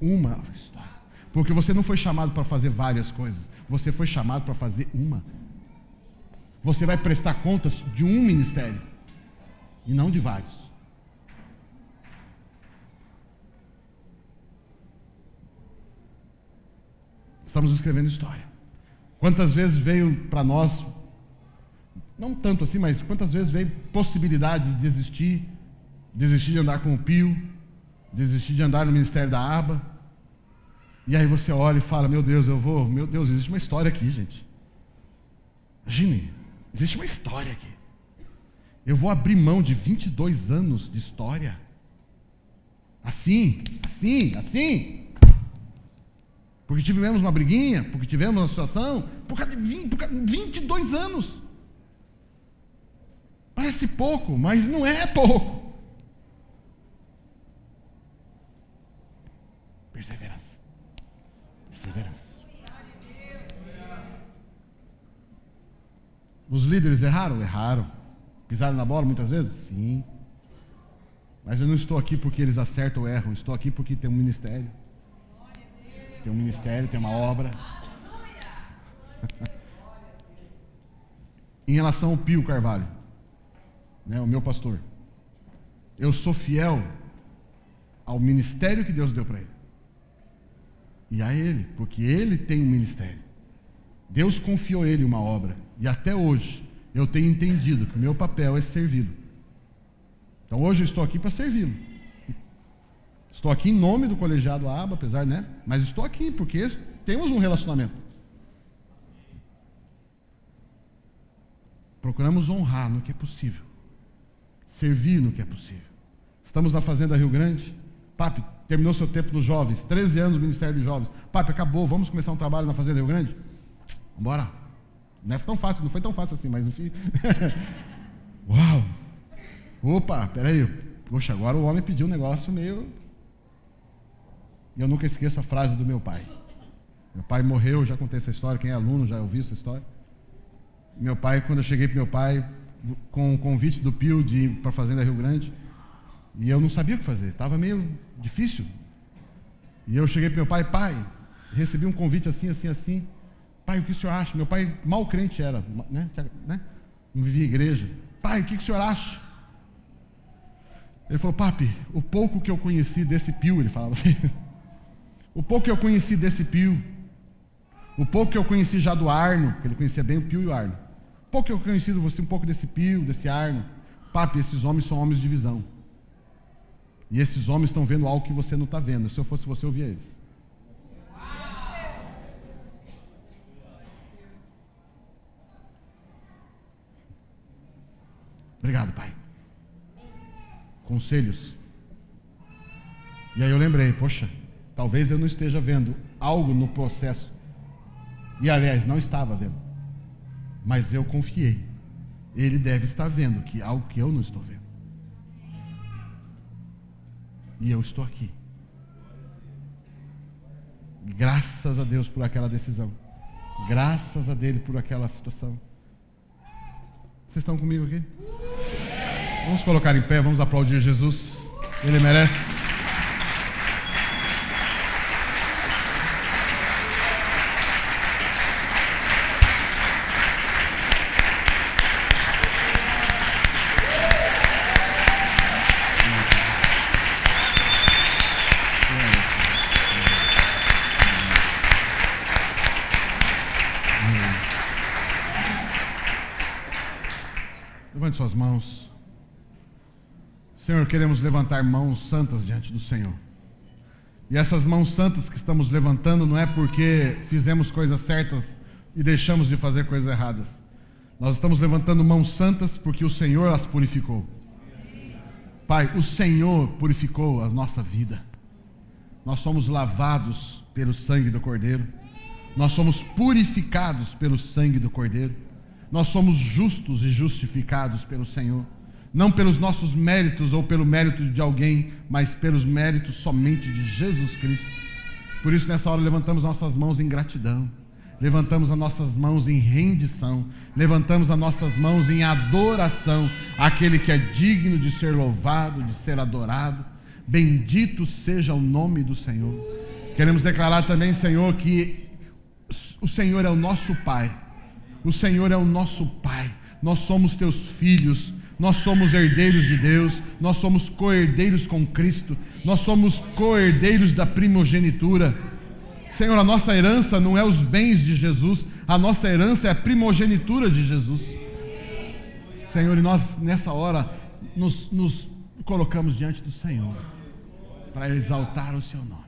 uma história. Porque você não foi chamado para fazer várias coisas, você foi chamado para fazer uma. Você vai prestar contas de um ministério e não de vários. Estamos escrevendo história. Quantas vezes veio para nós, não tanto assim, mas quantas vezes veio possibilidade de desistir de andar com o Pio, desistir de andar no ministério da aba, e aí você olha e fala: meu Deus, existe uma história aqui, gente. Imagine, existe uma história aqui. Eu vou abrir mão de 22 anos de história, assim, porque tivemos uma briguinha, porque tivemos uma situação, por causa de 22 anos. Parece pouco, mas não é pouco. Perseverança. Os líderes erraram? Erraram. Pisaram na bola muitas vezes? Sim. Mas eu não estou aqui porque eles acertam ou erram, estou aqui porque tem um ministério. Tem um ministério, tem uma obra. Em relação ao Pio Carvalho, né, o meu pastor, eu sou fiel ao ministério que Deus deu para ele. E a ele, porque ele tem um ministério. Deus confiou a ele uma obra. E até hoje, eu tenho entendido que o meu papel é servi-lo. Então hoje eu estou aqui para servi-lo. Estou aqui em nome do colegiado ABA, apesar, né? Mas estou aqui porque temos um relacionamento. Procuramos honrar no que é possível, servir no que é possível. Estamos na Fazenda Rio Grande. Papi, terminou seu tempo nos jovens, 13 anos no Ministério dos Jovens. Papi, acabou, vamos começar um trabalho na Fazenda Rio Grande? Vamos embora. Não é tão fácil, não foi tão fácil assim, mas enfim. Uau! Opa, peraí. Poxa, agora o homem pediu um negócio meio... E eu nunca esqueço a frase do meu pai. Meu pai morreu, já contei essa história, quem é aluno já ouviu essa história. Meu pai, quando eu cheguei para meu pai, com o convite do Pio de ir para a Fazenda Rio Grande, e eu não sabia o que fazer, estava meio difícil. E eu cheguei para meu pai: pai, recebi um convite assim, assim, assim. Pai, o que o senhor acha? Meu pai mal crente era, né? Não vivia em igreja. Pai, o que o senhor acha? Ele falou: papi, o pouco que eu conheci desse Pio, ele falava assim, o pouco que eu conheci desse Pio, o pouco que eu conheci já do Arno, porque ele conhecia bem o Pio e o Arno, o pouco que eu conheci de você, um pouco desse Pio, desse Arno, papi, esses homens são homens de visão. E esses homens estão vendo algo que você não está vendo. Se eu fosse você, eu via eles. Obrigado, pai. Conselhos. E aí eu lembrei, poxa, talvez eu não esteja vendo algo no processo. E aliás, não estava vendo. Mas eu confiei. Ele deve estar vendo que algo que eu não estou vendo. E eu estou aqui. Graças a Deus por aquela decisão. Graças a Dele por aquela situação. Vocês estão comigo aqui? Vamos colocar em pé, vamos aplaudir Jesus. Ele merece. Levante suas mãos. Senhor, queremos levantar mãos santas diante do Senhor. E essas mãos santas que estamos levantando não é porque fizemos coisas certas e deixamos de fazer coisas erradas. Nós estamos levantando mãos santas porque o Senhor as purificou. Pai, o Senhor purificou a nossa vida. Nós somos lavados pelo sangue do Cordeiro. Nós somos purificados pelo sangue do Cordeiro. Nós somos justos e justificados pelo Senhor. Não pelos nossos méritos ou pelo mérito de alguém, mas pelos méritos somente de Jesus Cristo. Por isso, nessa hora, levantamos nossas mãos em gratidão. Levantamos as nossas mãos em rendição. Levantamos as nossas mãos em adoração àquele que é digno de ser louvado, de ser adorado. Bendito seja o nome do Senhor. Queremos declarar também, Senhor, que o Senhor é o nosso Pai. O Senhor é o nosso Pai. Nós somos teus filhos. Nós somos herdeiros de Deus. Nós somos co-herdeiros com Cristo. Nós somos co-herdeiros da primogenitura. Senhor, a nossa herança não é os bens de Jesus. A nossa herança é a primogenitura de Jesus. Senhor, e nós nessa hora nos colocamos diante do Senhor para exaltar o seu nome,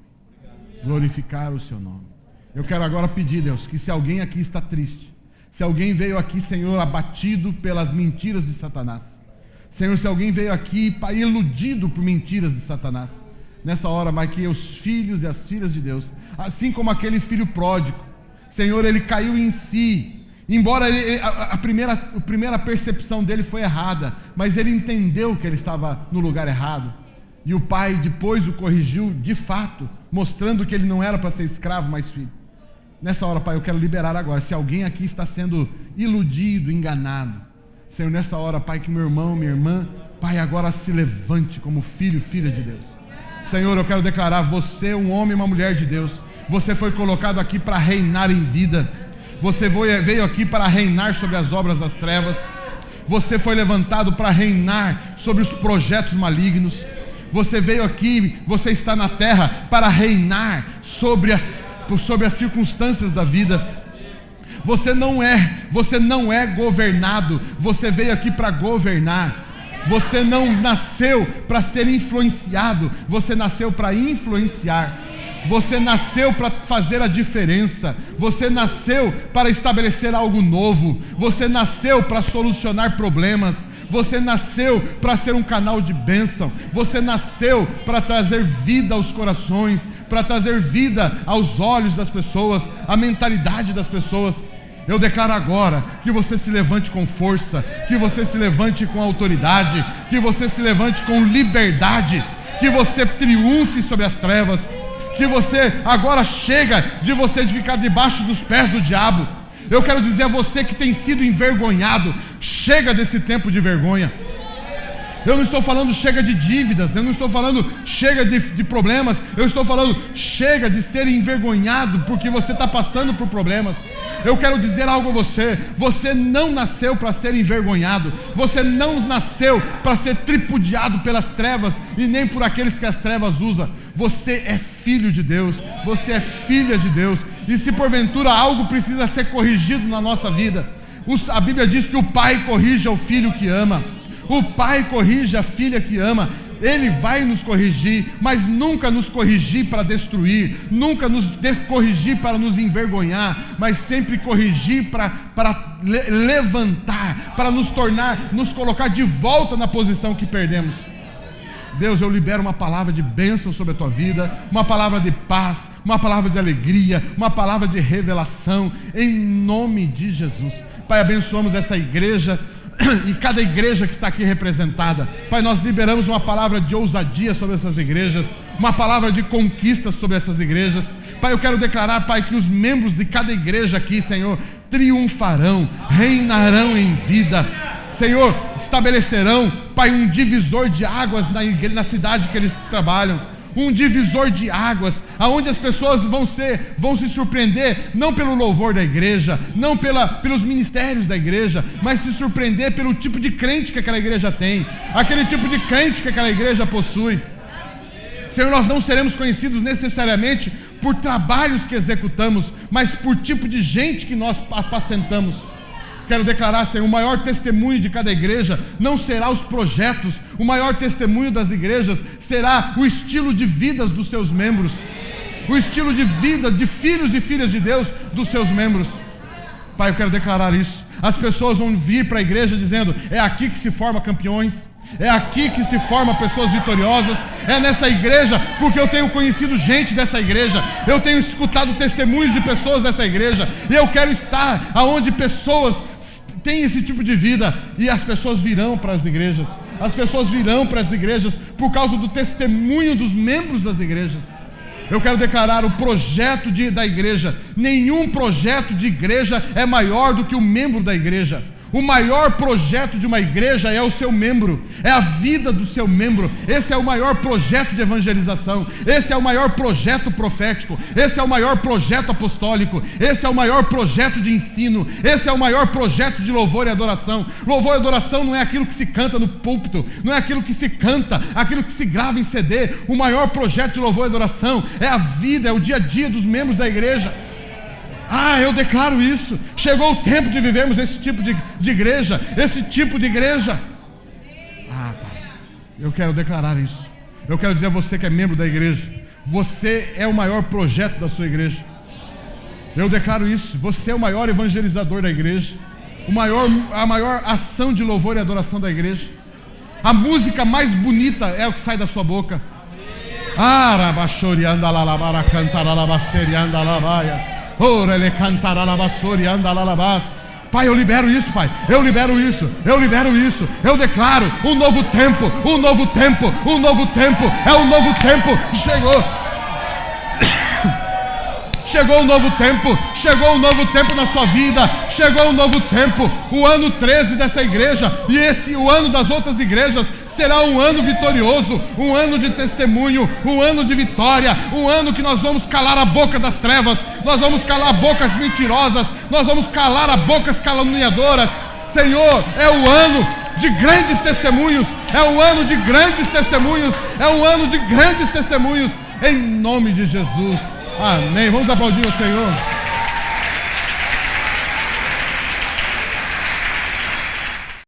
glorificar o seu nome. Eu quero agora pedir, Deus, que se alguém aqui está triste, se alguém veio aqui, Senhor, abatido pelas mentiras de Satanás, Senhor, se alguém veio aqui, Pai, iludido por mentiras de Satanás, nessa hora, Pai, que os filhos e as filhas de Deus, assim como aquele filho pródigo, Senhor, ele caiu em si, embora a primeira percepção dele foi errada, mas ele entendeu que ele estava no lugar errado, e o pai depois o corrigiu de fato, mostrando que ele não era para ser escravo, mas filho. Nessa hora, Pai, eu quero liberar agora, se alguém aqui está sendo iludido, enganado, Senhor, nessa hora, Pai, que meu irmão, minha irmã, Pai, agora se levante como filho e filha de Deus. Senhor, eu quero declarar, você é um homem e uma mulher de Deus, você foi colocado aqui para reinar em vida, você veio aqui para reinar sobre as obras das trevas, você foi levantado para reinar sobre os projetos malignos, você veio aqui, você está na terra para reinar sobre as circunstâncias da vida. Você não é governado, você veio aqui para governar. Você não nasceu para ser influenciado, você nasceu para influenciar. Você nasceu para fazer a diferença. Você nasceu para estabelecer algo novo. Você nasceu para solucionar problemas. Você nasceu para ser um canal de bênção. Você nasceu para trazer vida aos corações, para trazer vida aos olhos das pessoas, à mentalidade das pessoas. Eu declaro agora que você se levante com força, que você se levante com autoridade, que você se levante com liberdade, que você triunfe sobre as trevas, que você agora chega de você de ficar debaixo dos pés do diabo. Eu quero dizer a você que tem sido envergonhado, chega desse tempo de vergonha. Eu não estou falando chega de dívidas, eu não estou falando chega de problemas, eu estou falando chega de ser envergonhado porque você está passando por problemas. Eu quero dizer algo a você: você não nasceu para ser envergonhado, você não nasceu para ser tripudiado pelas trevas e nem por aqueles que as trevas usam. Você é filho de Deus, você é filha de Deus, e se porventura algo precisa ser corrigido na nossa vida, a Bíblia diz que o pai corrige ao filho que ama, o pai corrige a filha que ama. Ele vai nos corrigir, mas nunca nos corrigir para destruir, nunca nos corrigir para nos envergonhar, mas sempre corrigir para levantar, para nos tornar, nos colocar de volta na posição que perdemos. Deus, eu libero uma palavra de bênção sobre a tua vida, uma palavra de paz, uma palavra de alegria, uma palavra de revelação, em nome de Jesus. Pai, abençoamos essa igreja e cada igreja que está aqui representada. Pai, nós liberamos uma palavra de ousadia sobre essas igrejas, uma palavra de conquista sobre essas igrejas. Pai, eu quero declarar, Pai, que os membros de cada igreja aqui, Senhor, triunfarão, reinarão em vida. Senhor, estabelecerão, Pai, um divisor de águas na cidade que eles trabalham. Um divisor de águas, aonde as pessoas vão se surpreender, não pelo louvor da igreja, não pelos ministérios da igreja, mas se surpreender pelo tipo de crente que aquela igreja tem, aquele tipo de crente que aquela igreja possui. Senhor, nós não seremos conhecidos necessariamente por trabalhos que executamos, mas por tipo de gente que nós apacentamos. Quero declarar, Senhor, o maior testemunho de cada igreja não será os projetos, o maior testemunho das igrejas será o estilo de vida dos seus membros, o estilo de vida de filhos e filhas de Deus dos seus membros. Pai, eu quero declarar isso. As pessoas vão vir para a igreja dizendo: é aqui que se forma campeões, é aqui que se forma pessoas vitoriosas, é nessa igreja, porque eu tenho conhecido gente dessa igreja, eu tenho escutado testemunhos de pessoas dessa igreja, e eu quero estar aonde pessoas têm esse tipo de vida, e as pessoas virão para as igrejas, as pessoas virão para as igrejas por causa do testemunho dos membros das igrejas. Eu quero declarar o projeto da igreja. Nenhum projeto de igreja é maior do que o membro da igreja. O maior projeto de uma igreja é o seu membro, é a vida do seu membro. Esse é o maior projeto de evangelização, esse é o maior projeto profético, esse é o maior projeto apostólico, esse é o maior projeto de ensino, esse é o maior projeto de louvor e adoração. Louvor e adoração não é aquilo que se canta no púlpito, não é aquilo que se canta, aquilo que se grava em CD. O maior projeto de louvor e adoração é a vida, é o dia a dia dos membros da igreja. Eu declaro isso. Chegou o tempo de vivermos esse tipo de igreja, esse tipo de igreja. Pai, eu quero declarar isso. Eu quero dizer a você que é membro da igreja: você é o maior projeto da sua igreja. Eu declaro isso. Você é o maior evangelizador da igreja, a maior ação de louvor e adoração da igreja. A música mais bonita é o que sai da sua boca. Ora, ele cantará na vassoura e anda lá na base. Pai, eu libero isso, Pai. Eu libero isso. Eu declaro um novo tempo, um novo tempo, um novo tempo. É um novo tempo. Chegou um novo tempo. Chegou um novo tempo na sua vida. Chegou um novo tempo. O ano 13 dessa igreja e o ano das outras igrejas será um ano vitorioso, um ano de testemunho, um ano de vitória, um ano que nós vamos calar a boca das trevas, nós vamos calar bocas mentirosas, nós vamos calar a bocas caluniadoras. Senhor, é o ano de grandes testemunhos, é o ano de grandes testemunhos, é um ano de grandes testemunhos, em nome de Jesus. Amém. Vamos aplaudir o Senhor.